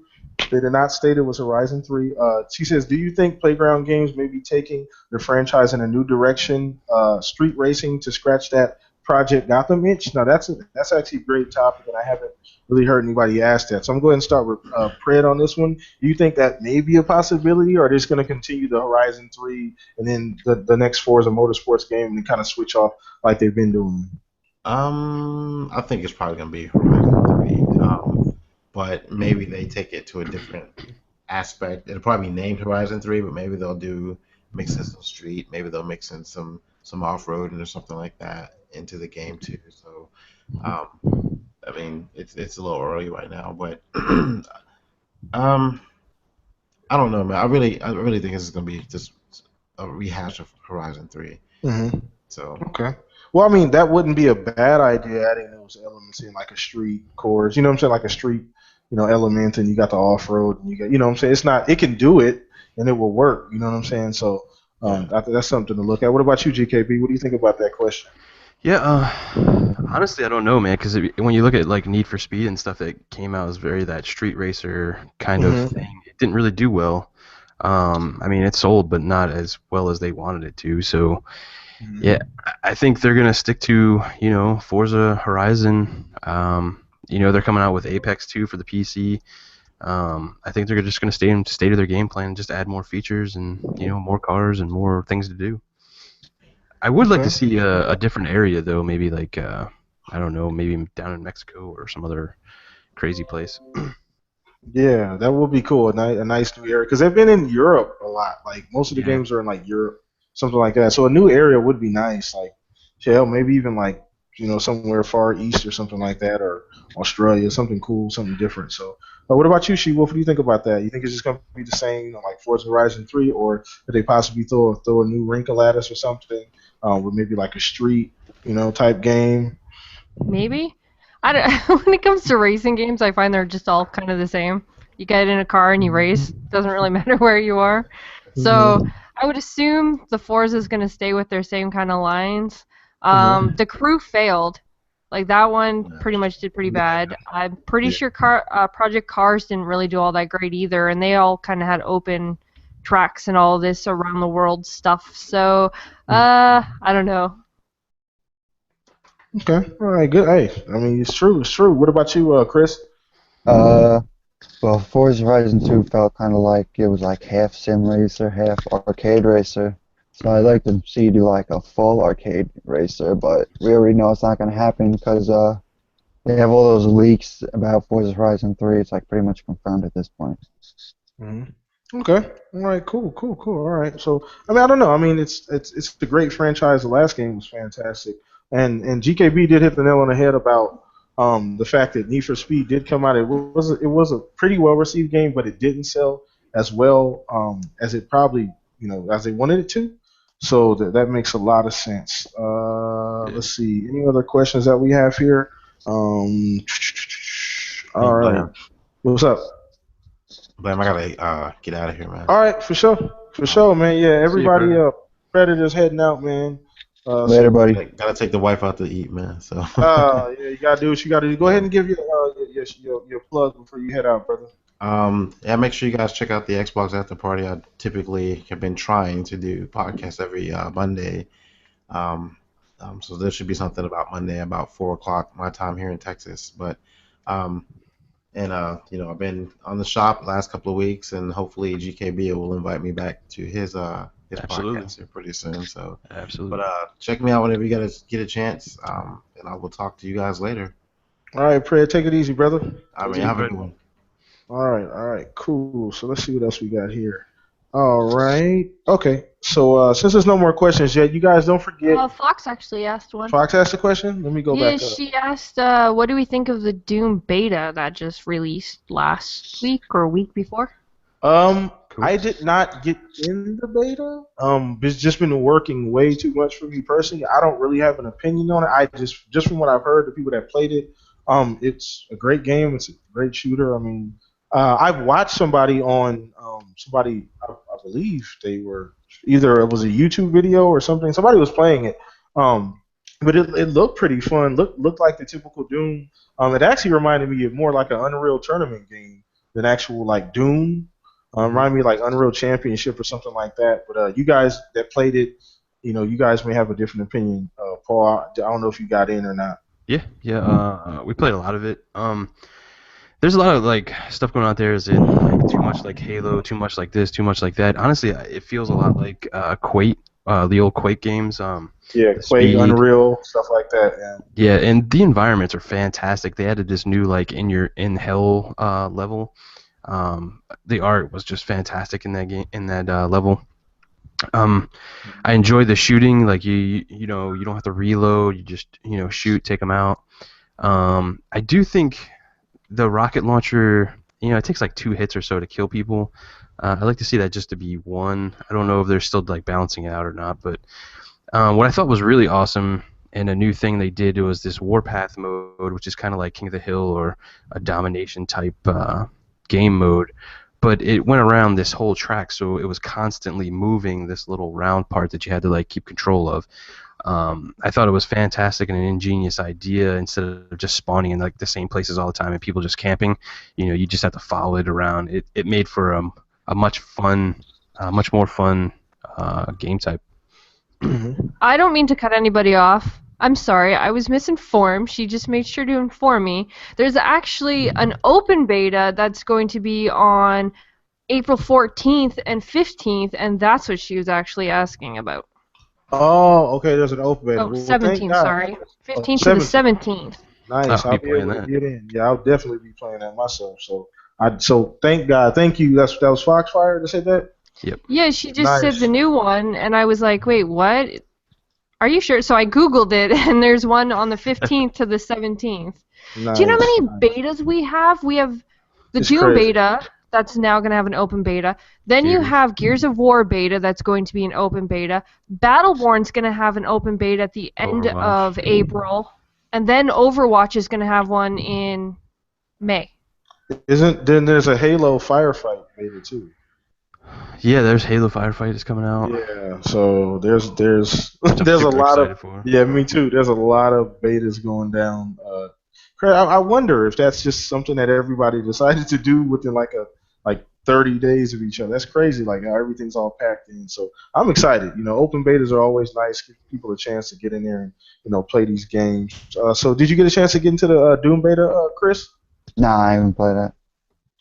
They did not state it was Horizon 3. She says, do you think Playground Games may be taking the franchise in a new direction, street racing, to scratch that Project Gotham itch? Now, that's actually a great topic, and I haven't really heard anybody ask that. So I'm going to start with Pred on this one. Do you think that may be a possibility, or are they just going to continue the Horizon 3 and then the next Forza Motorsports game and kind of switch off like they've been doing? I think it's probably gonna be Horizon 3. But maybe they take it to a different aspect. It'll probably be named Horizon 3, but maybe they'll do mix in some street. Maybe they'll mix in some off roading or something like that into the game too. So, I mean, it's a little early right now, but um, I don't know, man. I really think this is gonna be just a rehash of Horizon 3. Mm-hmm. So, Okay. Well, I mean, that wouldn't be a bad idea, adding those elements in, like a street course. You know what I'm saying? Like a street, element, and you got the off road, and you got, what I'm saying? It's not. It can do it, and it will work. You know what I'm saying? So, yeah. I think that's something to look at. What about you, GKB? What do you think about that question? Yeah, honestly, I don't know, man, because when you look at like Need for Speed and stuff that came out as very that street racer kind of Mm-hmm. thing, it didn't really do well. I mean, it sold, but not as well as they wanted it to. So, yeah, I think they're gonna stick to Forza Horizon. They're coming out with Apex 2 for the PC. I think they're just gonna stay to their game plan, and just add more features and more cars and more things to do. I would like to Okay. see a different area though, maybe like I don't know, maybe down in Mexico or some other crazy place. Yeah, that would be cool. A nice new area because they've been in Europe a lot. Like most of the Yeah. games are in like Europe, something like that. So a new area would be nice. Like, hell, maybe even like somewhere far east or something like that, or Australia, something cool, something different. So, what about you, She Wolf? What do you think about that? You think it's just gonna be the same, like Forza Horizon 3, or could they possibly throw a new wrinkle at us or something, with maybe like a street, type game? Maybe. I don't, when it comes to racing games, I find they're just all kind of the same. You get in a car and you race. Doesn't really matter where you are. So Mm-hmm. I would assume the Forza is going to stay with their same kind of lines. Mm-hmm. The Crew failed. Like that one Yeah. pretty much did pretty Yeah. bad. I'm pretty Yeah. sure Project Cars didn't really do all that great either, and they all kind of had open tracks and all this around the world stuff. So I don't know. Okay. All right. Good. Hey, I mean, it's true. It's true. What about you, Chris? Uh, well, Forza Horizon 2 felt kind of like it was like half sim racer, half arcade racer. So I'd like to see you do like a full arcade racer, but we already know it's not going to happen because they have all those leaks about Forza Horizon 3. It's like pretty much confirmed at this point. Hmm. Okay. All right. Cool. Cool. Cool. All right. So, I mean, I don't know. I mean, it's a great franchise. The last game was fantastic, and GKB did hit the nail on the head about the fact that Need for Speed did come out. It was a pretty well received game, but it didn't sell as well as it probably as they wanted it to. So that makes a lot of sense. Yeah. Let's see. Any other questions that we have here? Um, Hey, all right. Blam. What's up? Blam, I gotta get out of here, man. All right, for sure, for Um, sure, man. Yeah, See you, everybody, brother. Predators heading out, man. Later, So, buddy. gotta take the wife out to eat, man. So, yeah, you gotta do what you gotta do. Go ahead yeah. and give your plug before you head out, brother. Yeah, make sure you guys check out the Xbox After Party. I typically have been trying to do podcasts every Monday. Um, so there should be something about Monday about 4 o'clock my time here in Texas. But um, and I've been on the shop last couple of weeks, and hopefully GKB will invite me back to his Absolutely. podcast here pretty soon. So, but Absolutely. check me out whenever you get a chance. And I will talk to you guys later. All right, Pred, take it easy, brother. I See mean, you, have a bud. good one. All right, cool. So let's see what else we got here. All right. Okay. So since there's no more questions yet, you guys don't forget. Fox actually asked one. Fox asked a question. Let me go Yeah, back up. she asked, what do we think of the Doom beta that just released last week or week before? Cool. I did not get in the beta. It's just been working way too much for me personally. I don't really have an opinion on it. I just from what I've heard, the people that played it, it's a great game. It's a great shooter. I mean, I've watched somebody on I believe they were either it was a YouTube video or something. Somebody was playing it. But it looked pretty fun. Looked like the typical Doom. It actually reminded me of more like an Unreal Tournament game than actual like Doom. Remind me of, like Unreal Championship or something like that. But you guys that played it, you guys may have a different opinion. Paul, I don't know if you got in or not. Yeah. We played a lot of it. There's a lot of like stuff going on out there. Is it like too much like Halo, too much like this, too much like that? Honestly, it feels a lot like Quake, the old Quake games. Yeah, The Quake, speed. Unreal, stuff like that. Yeah. Yeah, and the environments are fantastic. They added this new like in hell level. The art was just fantastic in that game in that level. I enjoyed the shooting. Like you know you don't have to reload. You just shoot, take them out. I do think the rocket launcher, it takes like 2 hits or so to kill people. I'd like to see that just to be one. I don't know if they're still like balancing it out or not, but what I thought was really awesome and a new thing they did was this warpath mode, which is kind of like King of the Hill or a domination type game mode. But it went around this whole track, so it was constantly moving this little round part that you had to like keep control of. I thought it was fantastic and an ingenious idea. Instead of just spawning in like the same places all the time and people just camping, you just have to follow it around. It made for a much more fun game type. I don't mean to cut anybody off. I'm sorry, I was misinformed. She just made sure to inform me. There's actually an open beta that's going to be on April 14th and 15th, and that's what she was actually asking about. Oh, okay. There's an open beta. Oh, Well, thank 17th, God. sorry. 15th to the 17th. Nice. I'll I'll be be playing able to that. get in. Yeah, I'll definitely be playing that myself. So thank God. Thank you. That was Foxfire that said that. Yep. Yeah, she just said Nice. the new one, and I was like, wait, what? Are you sure? So I Googled it, and there's one on the 15th to the 17th. Nice. Do you know how many Nice. betas we have? We have the It's Doom crazy. beta, that's now going to have an open beta. Then you Gears. have Gears of War beta, that's going to be an open beta. Battleborn's going to have an open beta at the end Overwatch. of April. And then Overwatch is going to have one in May. Then there's a Halo firefight beta too. Yeah, there's Halo Firefight is coming out. Yeah. So there's I'm there's a super lot of excited for. yeah, me too. There's a lot of betas going down. I wonder if that's just something that everybody decided to do within like 30 days of each other. That's crazy. Like how everything's all packed in. So I'm excited. Open betas are always nice. Give people a chance to get in there and play these games. So did you get a chance to get into the Doom beta, Chris? Nah, I haven't played that.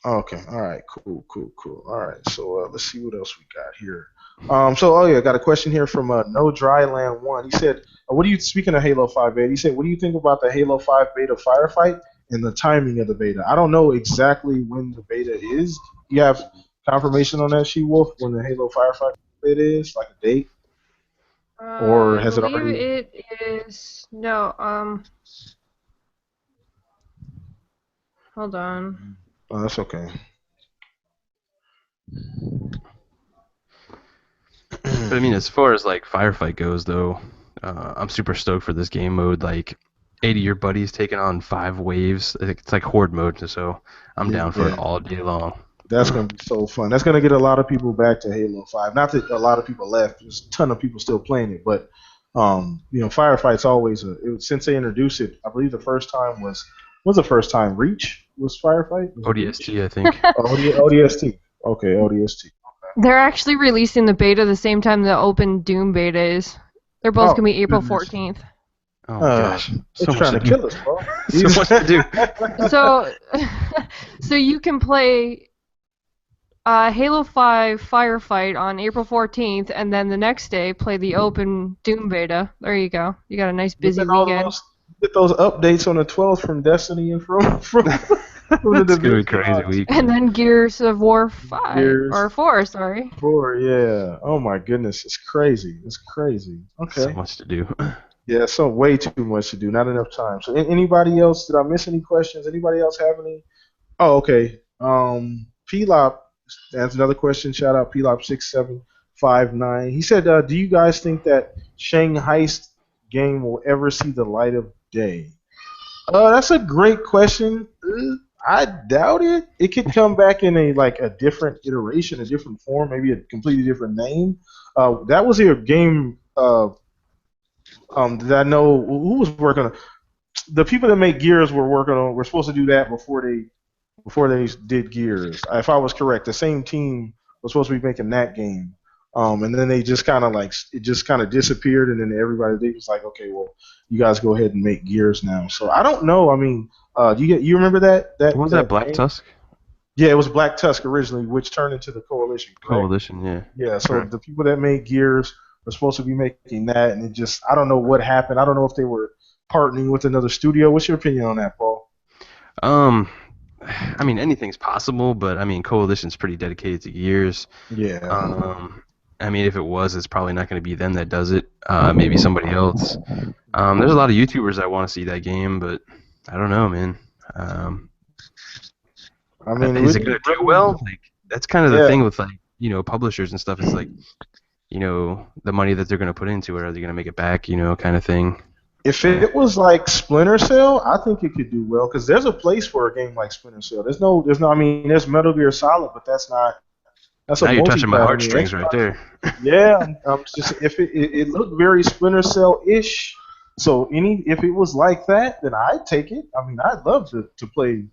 Okay. All right. Cool. All right. So let's see what else we got here. I got a question here from No Dryland One. He said, "What do you speaking of Halo 5 beta? He said, what do you think about the Halo 5 beta firefight and the timing of the beta? I don't know exactly when the beta is. Do you have confirmation on that, She Wolf, when the Halo firefight beta is, like a date, or has I it believe already? it is. No, hold on. Oh, that's okay. But I mean, as far as like Firefight goes, though, I'm super stoked for this game mode. Like, 80 of your buddies taking on 5 waves. It's like horde mode, so I'm down for it Yeah. all day long. That's gonna be so fun. That's gonna get a lot of people back to Halo 5. Not that a lot of people left. There's a ton of people still playing it, but Firefight's always since they introduced it. I believe the first time was the first time Reach was Firefight. Was it Reach? ODST, I think. ODST. Okay, ODST. They're actually releasing the beta the same time the open Doom beta is. They're both Oh, going to be April goodness. 14th. Oh gosh, They're so much trying to to do. kill us, bro. So much to do. So you can play Halo 5 Firefight on April 14th, and then the next day play the open Doom beta. There you go. You got a nice busy Get all weekend. Get those updates on the 12th from Destiny and from From the It's gonna be a division. crazy week. And then Gears of War 5 Gears or 4, sorry. 4, yeah. Oh my goodness, it's crazy. It's crazy. So Okay. much to do. Yeah, so way too much to do, not enough time. So anybody else? Did I miss any questions? Anybody else have any? Oh, okay. Plop, that's another question. Shout out Plop6759. He said, "Do you guys think that Heist game will ever see the light of day?" That's a great question. I doubt it. It could come back in a different iteration, a different form, maybe a completely different name. That was a game. That I know who was working on. The people that make Gears were working on. Were supposed to do that before they did Gears. If I was correct, the same team was supposed to be making that game. And then they just kind of it just kind of disappeared, and then everybody they was like, okay, well, you guys go ahead and make Gears now. So I don't know. I mean, you remember that What was that, Black game? Tusk? Yeah, it was Black Tusk originally, which turned into the Coalition. Correct? Coalition, yeah. Yeah. So Correct. the people that made Gears were supposed to be making that, and it just I don't know what happened. I don't know if they were partnering with another studio. What's your opinion on that, Paul? Um, I mean, anything's possible, but I mean, Coalition's pretty dedicated to Gears. Yeah. I mean, if it was, it's probably not going to be them that does it. Maybe somebody else. There's a lot of YouTubers that want to see that game, but I don't know, man. I mean, Is it going to do well? Like, that's kind of the Yeah. thing with publishers and stuff. It's like, the money that they're going to put into it, are they going to make it back? Kind of thing. If it was like Splinter Cell, I think it could do well because there's a place for a game like Splinter Cell. There's no. I mean, there's Metal Gear Solid, but that's not. That's a Now you're touching my multiplayer. heartstrings right there. Yeah, just if it looked very Splinter Cell-ish. So if it was like that, then I'd take it. I mean, I'd love to play,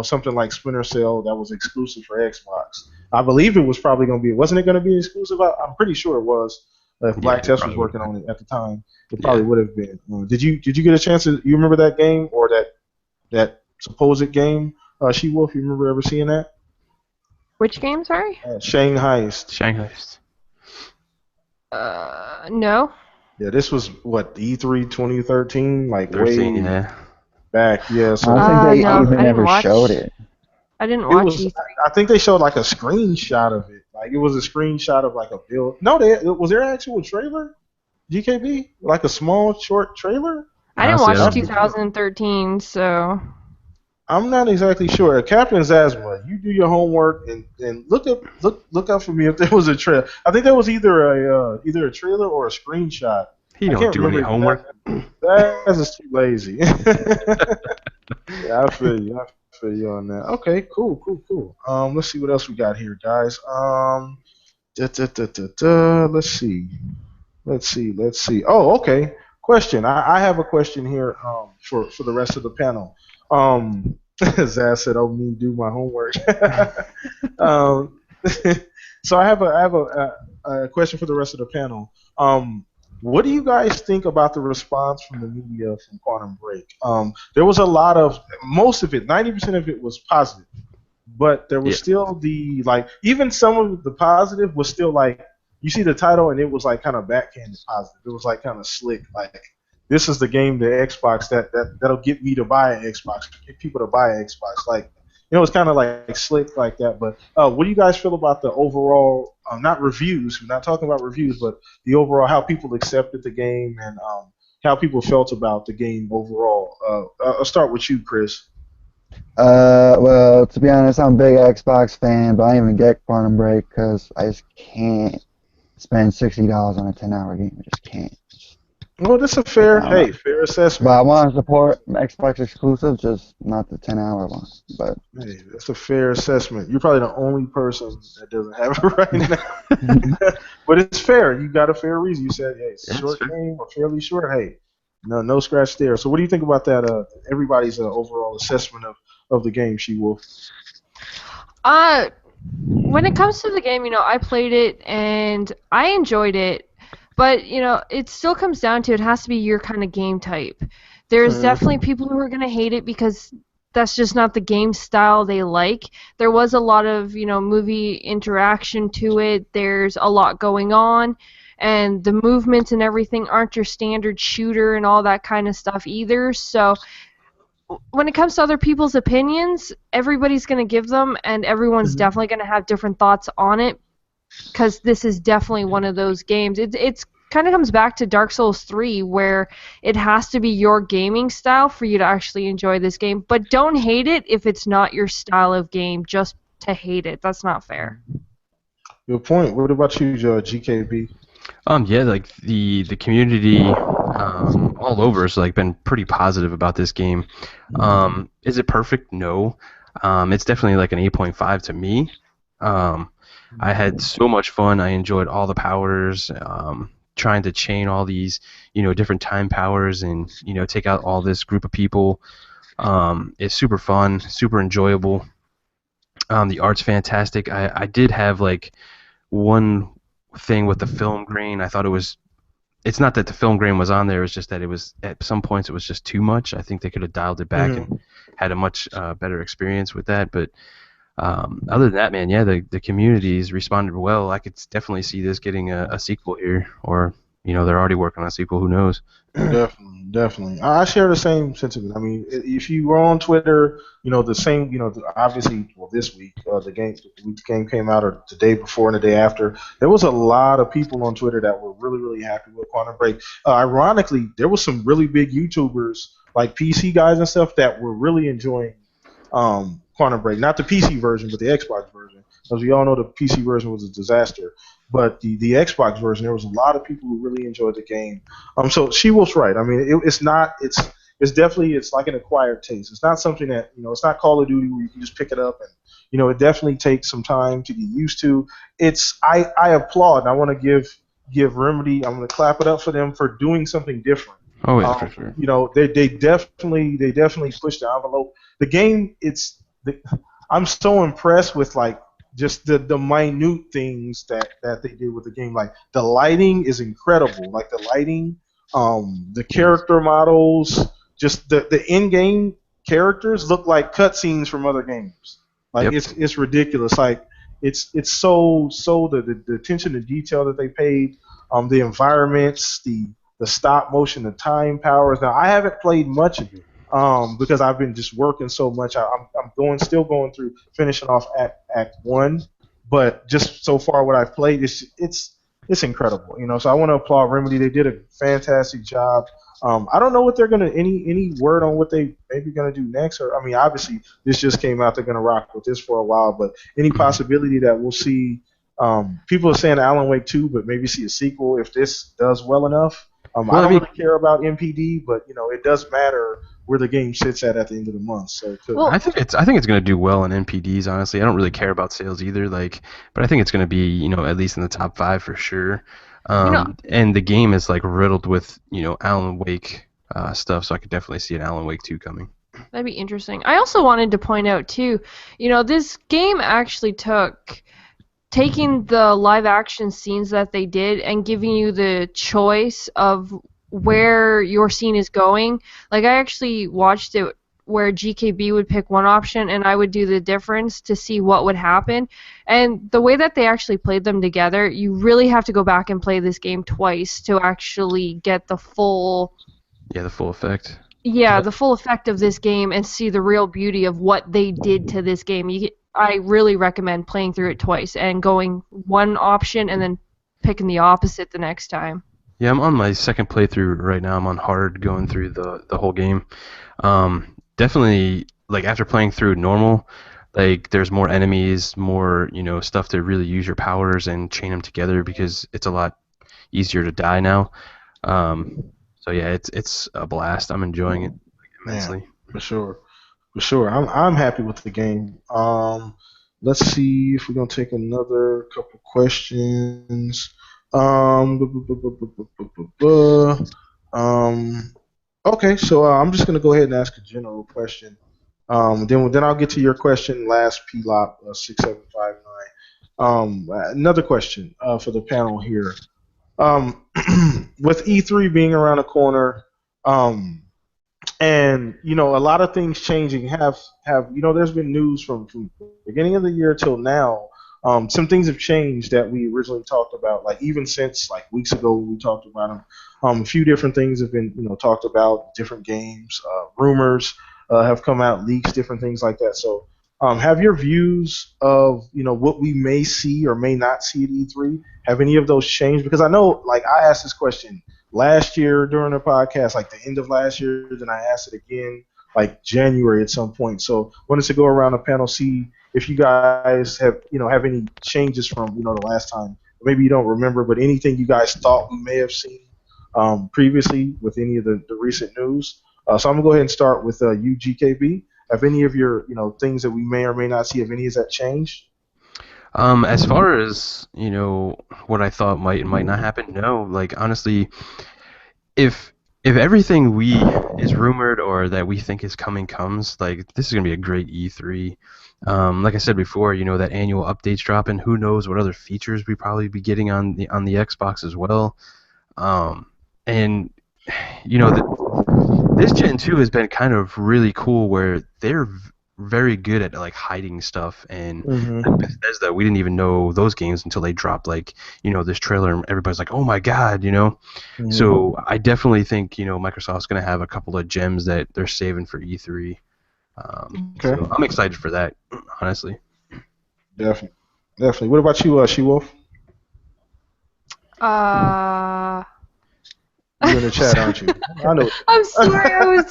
something like Splinter Cell that was exclusive for Xbox. I believe it was probably going to be. Wasn't it going to be exclusive? I'm pretty sure it was. If Black it Test was probably working would. on it at the time, it probably would have been. Did you get a chance to? You remember that game or that supposed game? She Wolf. You remember ever seeing that? Which game, sorry? Shang Heist. Shanghai. No. Yeah, this was what E3 2013, like 13, way yeah. back. Yeah, so I don't think they no, I even didn't ever watch- showed it. I didn't it watch was. E3. I think they showed like a screenshot of it. Like it was a screenshot of like a build. No, was there an actual trailer? GKB, like a small short trailer. I didn't Honestly, I watch don't- 2013, so I'm not exactly sure. Captain Zazma, you do your homework and look up for me if there was a trailer. I think there was either a trailer or a screenshot. He I don't can't do any remember homework. That's just too lazy. Yeah, I feel you. I feel you on that. Okay, cool. Let's see what else we got here, guys. Let's see. Oh, okay. Question. I have a question here. For the rest of the panel. Zaz said, "Oh, me do my homework." So I have a question for the rest of the panel. What do you guys think about the response from the media from Quantum Break? There was a lot of, most of it, 90% of it was positive, but there was still even some of the positive was still like, you see the title and it was like kind of backhanded positive. It was like kind of slick, like this is the game, the Xbox that'll get me to buy an Xbox, get people to buy an Xbox, like. It's kind of like slick like that. But what do you guys feel about the overall, not reviews, we're not talking about reviews, but the overall, how people accepted the game and how people felt about the game overall? I'll start with you, Chris. Well, to be honest, I'm a big Xbox fan, but I didn't even get Quantum Break because I just can't spend $60 on a 10-hour game. I just can't. Well, that's a fair assessment. But I want to support Xbox exclusive, just not the 10-hour one. But Hey, that's a fair assessment. You're probably the only person that doesn't have it right now. But it's fair. You got a fair reason. You said, hey, it's a short game or fairly short. Hey, no scratch there. So what do you think about that? Everybody's overall assessment of the game, She-Wolf? When it comes to the game, I played it and I enjoyed it. But, it still comes down to it has to be your kind of game type. There's definitely people who are going to hate it because that's just not the game style they like. There was a lot of, movie interaction to it. There's a lot going on. And the movements and everything aren't your standard shooter and all that kind of stuff either. So when it comes to other people's opinions, everybody's going to give them, and everyone's Mhm. definitely going to have different thoughts on it, because this is definitely one of those games. It's kind of comes back to Dark Souls 3, where it has to be your gaming style for you to actually enjoy this game. But don't hate it if it's not your style of game just to hate it. That's not fair. Good point. What about you, GKB? Yeah, like the community all over has like been pretty positive about this game. Is it perfect? No. It's definitely like an 8.5 to me. Um, I had so much fun. I enjoyed all the powers, trying to chain all these, different time powers and, take out all this group of people. It's super fun, super enjoyable. The art's fantastic. I did have like one thing with the film grain. I thought it's not that the film grain was on there. It's just that it was at some points it was just too much. I think they could have dialed it back Mhm. and had a much better experience with that. But other than that, man, yeah, the communities responded well. I could definitely see this getting a sequel here, or they're already working on a sequel. Who knows? Definitely, definitely. I share the same sentiment. I mean, if you were on Twitter, the same, obviously, well, this week, the game came out, or the day before and the day after. There was a lot of people on Twitter that were really, really happy with Quantum Break. Ironically, there was some really big YouTubers, like PC guys and stuff, that were really enjoying Quantum Break. Not the PC version, but the Xbox version. As we all know, the PC version was a disaster. But the Xbox version, there was a lot of people who really enjoyed the game. So she was right. I mean, it's not. It's definitely it's like an acquired taste. It's not something that It's not Call of Duty where you can just pick it up and it definitely takes some time to get used to. I applaud. And I want to give Remedy. I'm going to clap it up for them for doing something different. Oh yeah, for sure. They definitely pushed the envelope. The game. I'm so impressed with like just the minute things that they did with the game. Like the lighting is incredible. Like the lighting, the character models, just the in-game characters look like cutscenes from other games. Like Yep. it's ridiculous. Like it's so the attention to detail that they paid, the environments, the stop motion, the time powers. Now I haven't played much of it because I've been just working so much. I'm still going through finishing off Act One, but just so far what I've played, it's incredible. So I want to applaud Remedy. They did a fantastic job. I don't know what they're gonna any word on what they maybe gonna do next, or I mean, obviously this just came out. They're gonna rock with this for a while, but any possibility that we'll see. People are saying Alan Wake 2, but maybe see a sequel if this does well enough. I Well, I don't mean, really care about MPD, but it does matter where the game sits at the end of the month. So it could. Well, I think it's going to do well in NPDs. Honestly, I don't really care about sales either. Like, but I think it's going to be at least in the top 5 for sure. you know, And the game is like riddled with Alan Wake stuff, so I could definitely see an Alan Wake 2 coming. that'd be interesting. I also wanted to point out too, this game actually took taking the live action scenes that they did and giving you the choice of where your scene is going. Like I actually watched it where GKB would pick one option and I would do the difference to see what would happen. And the way that they actually played them together, you really have to go back and play this game twice to actually get the full Yeah, the full effect. the full effect of this game and see the real beauty of what they did to this game. I really recommend playing through it twice and going one option and then picking the opposite the next time. Yeah, I'm on my second playthrough right now. I'm on hard, going through the whole game. Definitely, like after playing through normal, like there's more enemies, more stuff to really use your powers and chain them together because it's a lot easier to die now. So yeah, it's a blast. I'm enjoying it Man, immensely. for sure, for sure. I'm happy with the game. Let's see if we're gonna take another couple questions. Bu- bu- bu- bu- bu- bu- bu- bu- bu. Okay, so I'm just gonna go ahead and ask a general question. Then I'll get to your question last, PLOP 6759. Another question for the panel here. With E3 being around the corner, um, and a lot of things changing have there's been news from beginning of the year till now. Some things have changed that we originally talked about, like even since like weeks ago when we talked about them. A few different things have been talked about, different games, rumors, have come out, leaks, different things like that. So, have your views of what we may see or may not see at E3, have any of those changed? Because I know, like, I asked this question last year during the podcast, like the end of last year, then I asked it again like January at some point. So, wanted to go around the panel, see if you guys have any changes from the last time. Maybe you don't remember, but anything you guys thought we may have seen previously with any of the recent news. So I'm gonna go ahead and start with you, GKB. Have any of your things that we may or may not see, have any of that changed? As far as what I thought might and might not happen, no. Like honestly, if everything we is rumored or that we think is coming comes, like this is gonna be a great E3. Like I said before, that annual updates drop, and who knows what other features we probably be getting on the Xbox as well. And this Gen 2 has been kind of really cool, where they're very good at like hiding stuff, and like Mm-hmm. Bethesda, we didn't even know those games until they dropped like this trailer, and everybody's like, oh my god. Mm-hmm. So I definitely think Microsoft's gonna have a couple of gems that they're saving for E3. Okay, So I'm excited for that, honestly. definitely, definitely. What about you, She Wolf? Uh, You're in the chat, aren't you? I know. I'm sorry,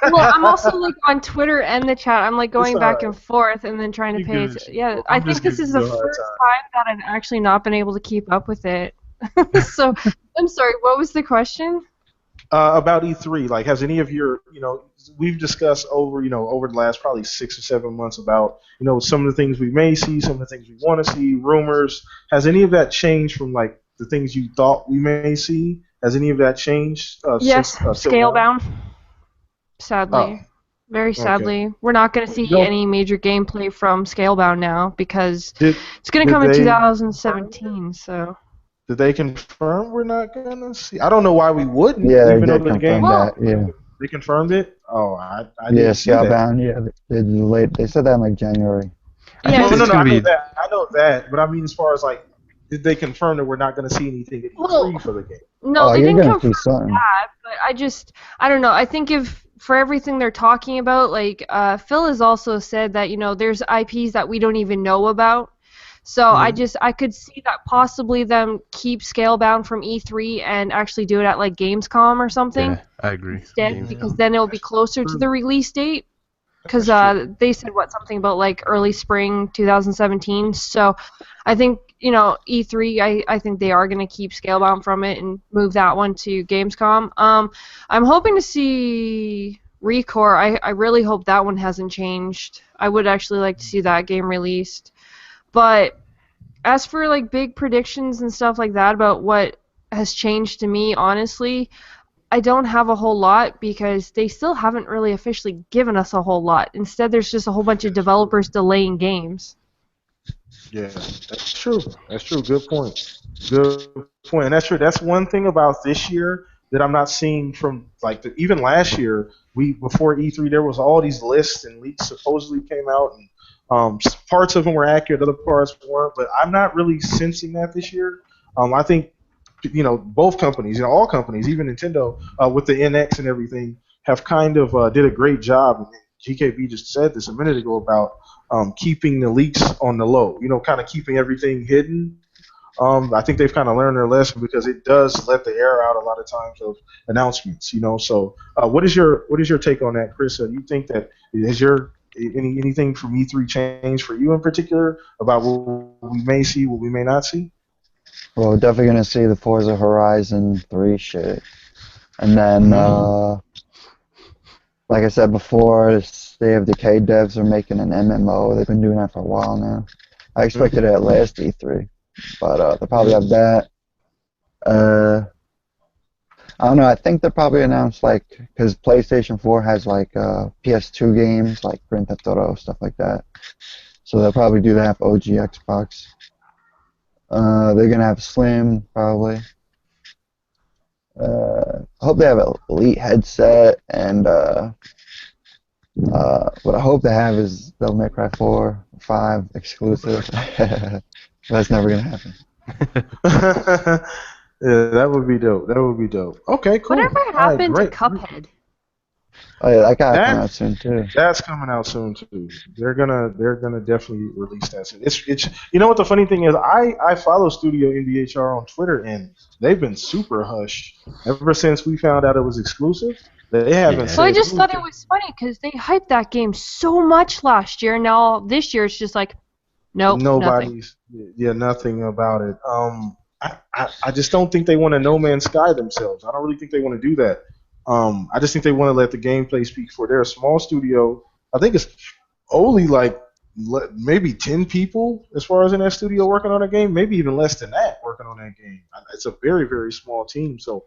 well, I'm also like on Twitter and the chat. I'm like It's going all back right. and forth and then trying to You pay good, She Yeah, Wolf. I I'm just think this giving is the you a hard first time. time that I've actually not been able to keep up with it. So, I'm sorry, what was the question? About E3, like, has any of your, we've discussed over the last probably 6 or 7 months about, some of the things we may see, some of the things we want to see, rumors. Has any of that changed from like the things you thought we may see? Has any of that changed Yes, since till now? Scalebound, Oh, sadly. Very okay. sadly. We're not going to You see don't any major gameplay from Scalebound now because did it's going to did come in they confirm? 2017, so. Did they confirm we're not gonna see? I don't know why we wouldn't, Yeah, they even though did the confirm game that. Well, Yeah, they confirmed it. Oh, I yeah, didn't see that. Scalebound. Yeah, they delayed. They said that in like January. I yeah, think Well, that no, it's no, gonna I know be. that. I know that. But I mean, as far as like, did they confirm that we're not going to see anything at well, E3 for the game? no, Oh, they you're didn't gonna see confirm something. that, but I don't know. I think if for everything they're talking about, like Phil has also said that there's IPs that we don't even know about. So Hmm. I could see that possibly them keep Scalebound from E3 and actually do it at like Gamescom or something Yeah, I agree. instead, because Gamescom. then it'll be That's closer to true. the release date. Because That's true. they said something about like early spring 2017. So I think E3. I think they are going to keep Scalebound from it and move that one to Gamescom. I'm hoping to see Recore. I really hope that one hasn't changed. I would actually like to see that game released. But as for like big predictions and stuff like that about what has changed to me, honestly, I don't have a whole lot because they still haven't really officially given us a whole lot. Instead, there's just a whole bunch of That's true. developers delaying games. Yeah, that's true. That's true. Good point. Good point. And that's true. That's one thing about this year that I'm not seeing from like even last year. We before E3 there was all these lists and leaks supposedly came out, and parts of them were accurate, other parts weren't. But I'm not really sensing that this year. I think both companies, all companies, even Nintendo with the NX and everything, have kind of did a great job. And GKB just said this a minute ago about keeping the leaks on the low. Kind of keeping everything hidden. I think they've kind of learned their lesson because it does let the air out a lot of times of announcements. So what is your take on that, Chris? Do you think that has your anything from E3 changed for you in particular about what we may see, what we may not see? Well, we're definitely gonna see the Forza Horizon 3 shit, and then Hmm. like I said before, State of Decay devs are making an MMO. They've been doing that for a while now. I expected it at last E3, but they'll probably have that. Uh, I don't know. I think they'll probably announce like because PlayStation 4 has like PS2 games like Grand Theft Auto stuff like that. So they'll probably do that for OG Xbox. They're gonna have Slim probably. I hope they have an Elite headset, and what I hope they have is Devil May Cry 4, 5 exclusive. That's never gonna happen. Yeah, that would be dope. That would be dope. Okay, cool. Whatever All right, happened to great. Cuphead? Oh yeah, that gotta come That out soon too. that's coming out soon too. They're gonna definitely release that soon. It's you know what the funny thing is, I follow Studio NBHR on Twitter, and they've been super hush ever since we found out it was exclusive. They haven't Yeah. Well, I said just thought it anything. was funny because they hyped that game so much last year. Now this year it's just like, nope, nothing. Nobody's yeah, nothing about it. I just don't think they want to No Man's Sky themselves. I don't really think they want to do that. I just think they want to let the gameplay speak for. They're a small studio. I think it's only like maybe 10 people as far as in that studio working on a game, maybe even less than that working on that game. It's a very, very small team. So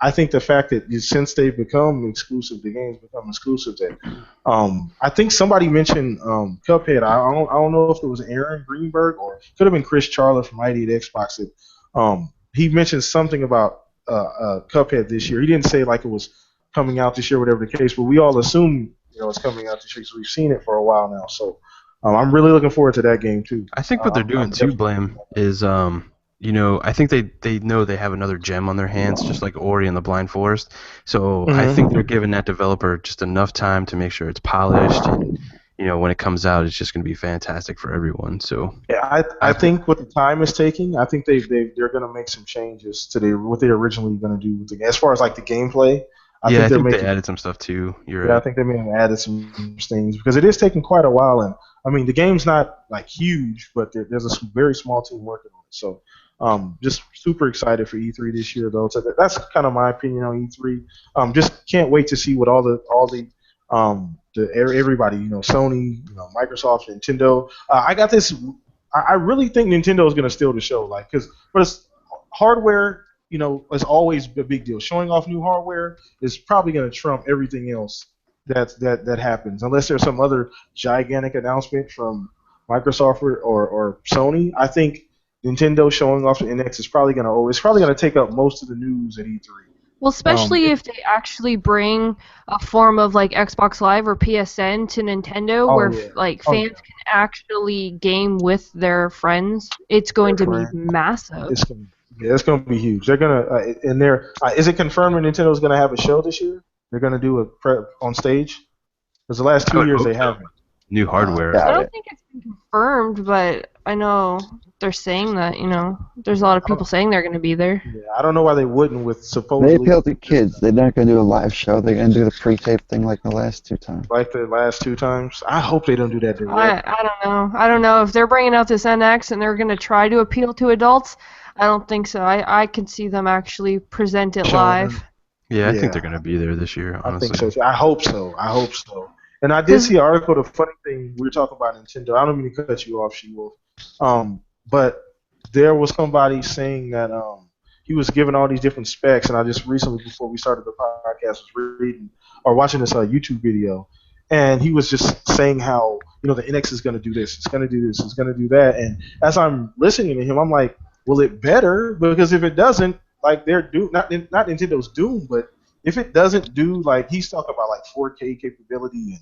I think the fact that since they've become exclusive, the games become exclusive, that I think somebody mentioned Cuphead. I don't know if it was Aaron Greenberg or it could have been Chris Charlotte from ID at Xbox. That, he mentioned something about Cuphead this year. He didn't say like it was coming out this year, whatever the case, but we all assume it's coming out this year because we've seen it for a while now. So I'm really looking forward to that game too. I think what they're doing I'm too, definitely. Blam, is I think they know they have another gem on their hands, just like Ori and the Blind Forest. So I think they're Mhm. giving that developer just enough time to make sure it's polished, and when it comes out, it's just going to be fantastic for everyone. So Yeah, I I think, think what the time is taking, I think they're going to make some changes to what they originally going to do with as far as like the gameplay. I yeah, think I they're think they making. added some stuff too. You're Yeah, I right. think they may have added some things because it is taking quite a while, and I mean the game's not like huge, but there's a very small team working on it. So, just super excited for E3 this year, though. So that's kind of my opinion on E3. Just can't wait to see what everybody, Sony, Microsoft, Nintendo. I got this. I really think Nintendo is going to steal the show, like because but it's hardware. Is always a big deal. Showing off new hardware is probably going to trump everything else that happens, unless there's some other gigantic announcement from Microsoft or Sony. I think Nintendo showing off the NX is probably going to take up most of the news at E3. Well, especially It, if they actually bring a form of like Xbox Live or PSN to Nintendo, oh where yeah, like oh fans yeah, can actually game with their friends, it's going their to be friend. massive. It's gonna be huge. They're gonna and they're is it confirmed that Nintendo's gonna have a show this year? They're gonna do a prep on stage because the last I two would years hope they so. haven't. New hardware. I Doubt don't it. think it's been confirmed, but I know they're saying that, there's a lot of I don't, people saying they're going to be there. yeah, I don't know why they wouldn't with They supposedly appeal to kids. They're not gonna do a live show. They're gonna do the pre-tape thing like the last two times. like the last two times. I hope they don't do that direct. I don't know. I don't know if they're bringing out this NX and they're going to try to appeal to adults. I don't think so. I can see them actually present it Showing live. them. Yeah, I think Yeah, they're going to be there this year, I think honestly. so too. I hope so. I hope so. And I did Because see an article. The funny thing we were talking about Nintendo. I don't mean to cut you off, She-Wolf. But there was somebody saying that he was given all these different specs, and I just recently, before we started the podcast, was reading or watching this YouTube video, and he was just saying how the NX is going to do this, it's going to do this, it's going to do that, and as I'm listening to him, I'm like, well, it better because if it doesn't, like they're doomed. Not Nintendo's doomed, but if it doesn't do like he's talking about like 4K capability and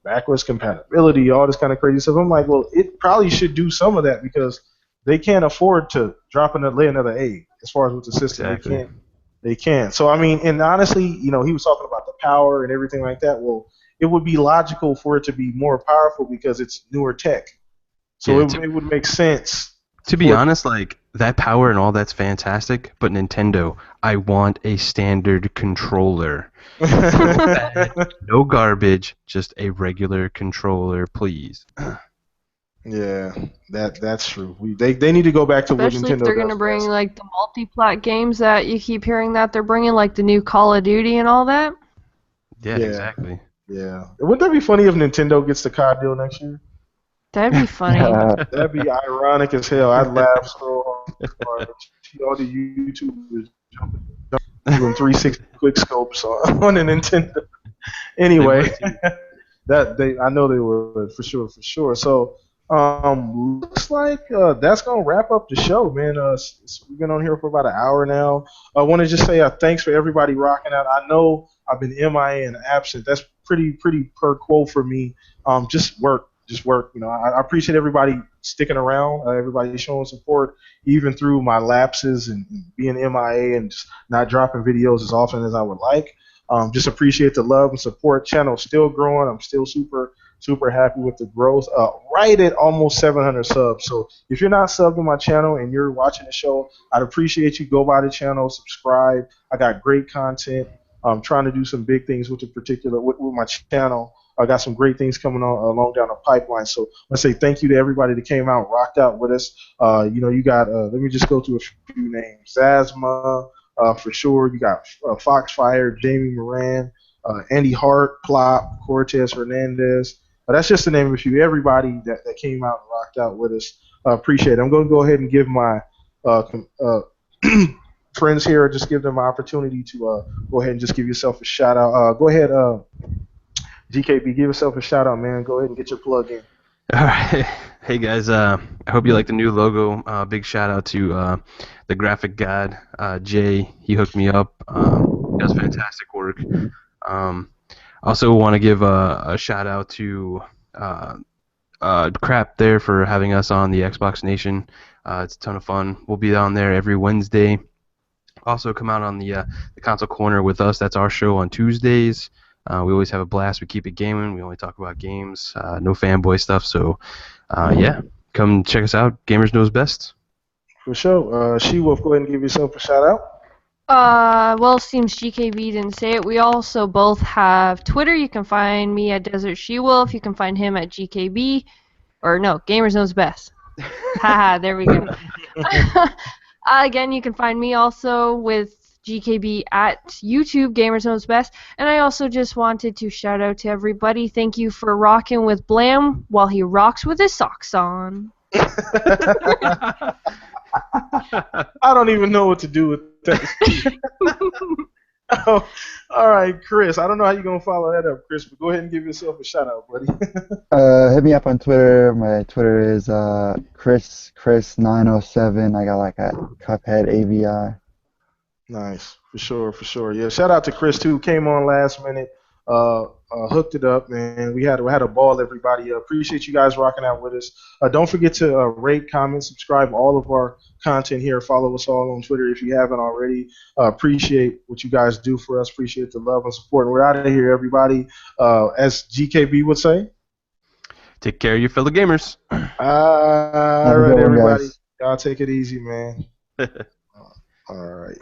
backwards compatibility, all this kind of crazy stuff. I'm like, well, it probably should do some of that because they can't afford to lay another egg as far as with the system. They Exactly. can't. They can't. So I mean, and honestly, he was talking about the power and everything like that. Well, it would be logical for it to be more powerful because it's newer tech. So Yeah, it would make sense to be for it. honest, like that power and all that's fantastic, but Nintendo, I want a standard controller. No fat, no garbage, just a regular controller, please. Yeah, that's true. They need to go back to what especially if Nintendo they're going to does bring best. like the multi-plat games that you keep hearing that they're bringing, like the new Call of Duty and all that. Yeah, Yeah, exactly. yeah. Wouldn't that be funny if Nintendo gets the COD deal next year? That'd be funny. That'd be ironic as hell. I'd laugh so hard. See all the YouTubers doing 360 quick scopes on the Nintendo. They Anyway, would too. I know they would for sure, for sure. So looks like that's gonna wrap up the show, man. We've been on here for about an hour now. I want to just say thanks for everybody rocking out. I know I've been MIA and absent. That's pretty per quo for me. Just work, just work. I appreciate everybody sticking around, everybody showing support, even through my lapses and being MIA and just not dropping videos as often as I would like. Just appreciate the love and support. Channel still growing. I'm still super happy with the growth. Right at almost 700 subs. So if you're not subbed to my channel and you're watching the show, I'd appreciate you go by the channel, subscribe. I got great content. I'm trying to do some big things with with my channel. I got some great things coming on along down the pipeline. So I want to say thank you to everybody that came out, rocked out with us. You got. Let me just go through a few names. Zazma, for sure. You got Foxfire, Jamie Moran, Andy Hart, Plop, Cortez Hernandez. That's just to name a few. Everybody that came out and rocked out with us. Appreciate it. I'm going to go ahead and give my friends here, just give them an opportunity to go ahead and just give yourself a shout out. Go ahead, GKB, give yourself a shout out, man. Go ahead and get your plug in. All right. Hey guys, I hope you like the new logo. Big shout out to the graphic god, Jay. He hooked me up. He does fantastic work. Also want to give a shout out to Crap there for having us on the Xbox Nation. It's a ton of fun. We'll be on there every Wednesday. Also come out on the Console Corner with us. That's our show on Tuesdays. We always have a blast. We keep it gaming. We only talk about games. No fanboy stuff. So, yeah, come check us out. Gamers Knows Best. For sure. She-Wolf, go ahead and give yourself a shout out. Well, seems GKB didn't say it. We also both have Twitter. You can find me at Desert She-Wolf. You can find him at GKB. Or no, Gamers Knows Best. Haha, there we go. Again, you can find me also with GKB at YouTube, Gamers Knows Best. And I also just wanted to shout out to everybody. Thank you for rocking with Blam while he rocks with his socks on. I don't even know what to do with that. Oh, all right, Chris. I don't know how you're going to follow that up, Chris, but go ahead and give yourself a shout out, buddy. Hit me up on Twitter. My Twitter is Chris907. I got like a Cuphead AVI. Nice, for sure. Yeah, shout out to Chris too. Came on last minute, hooked it up, man. We had a ball, everybody. Appreciate you guys rocking out with us. Don't forget to rate, comment, subscribe all of our content here. Follow us all on Twitter if you haven't already. Appreciate what you guys do for us. Appreciate the love and support. And we're out of here, everybody. As GKB would say, take care of your fellow gamers. All right, everybody. Y'all take it easy, man. All right.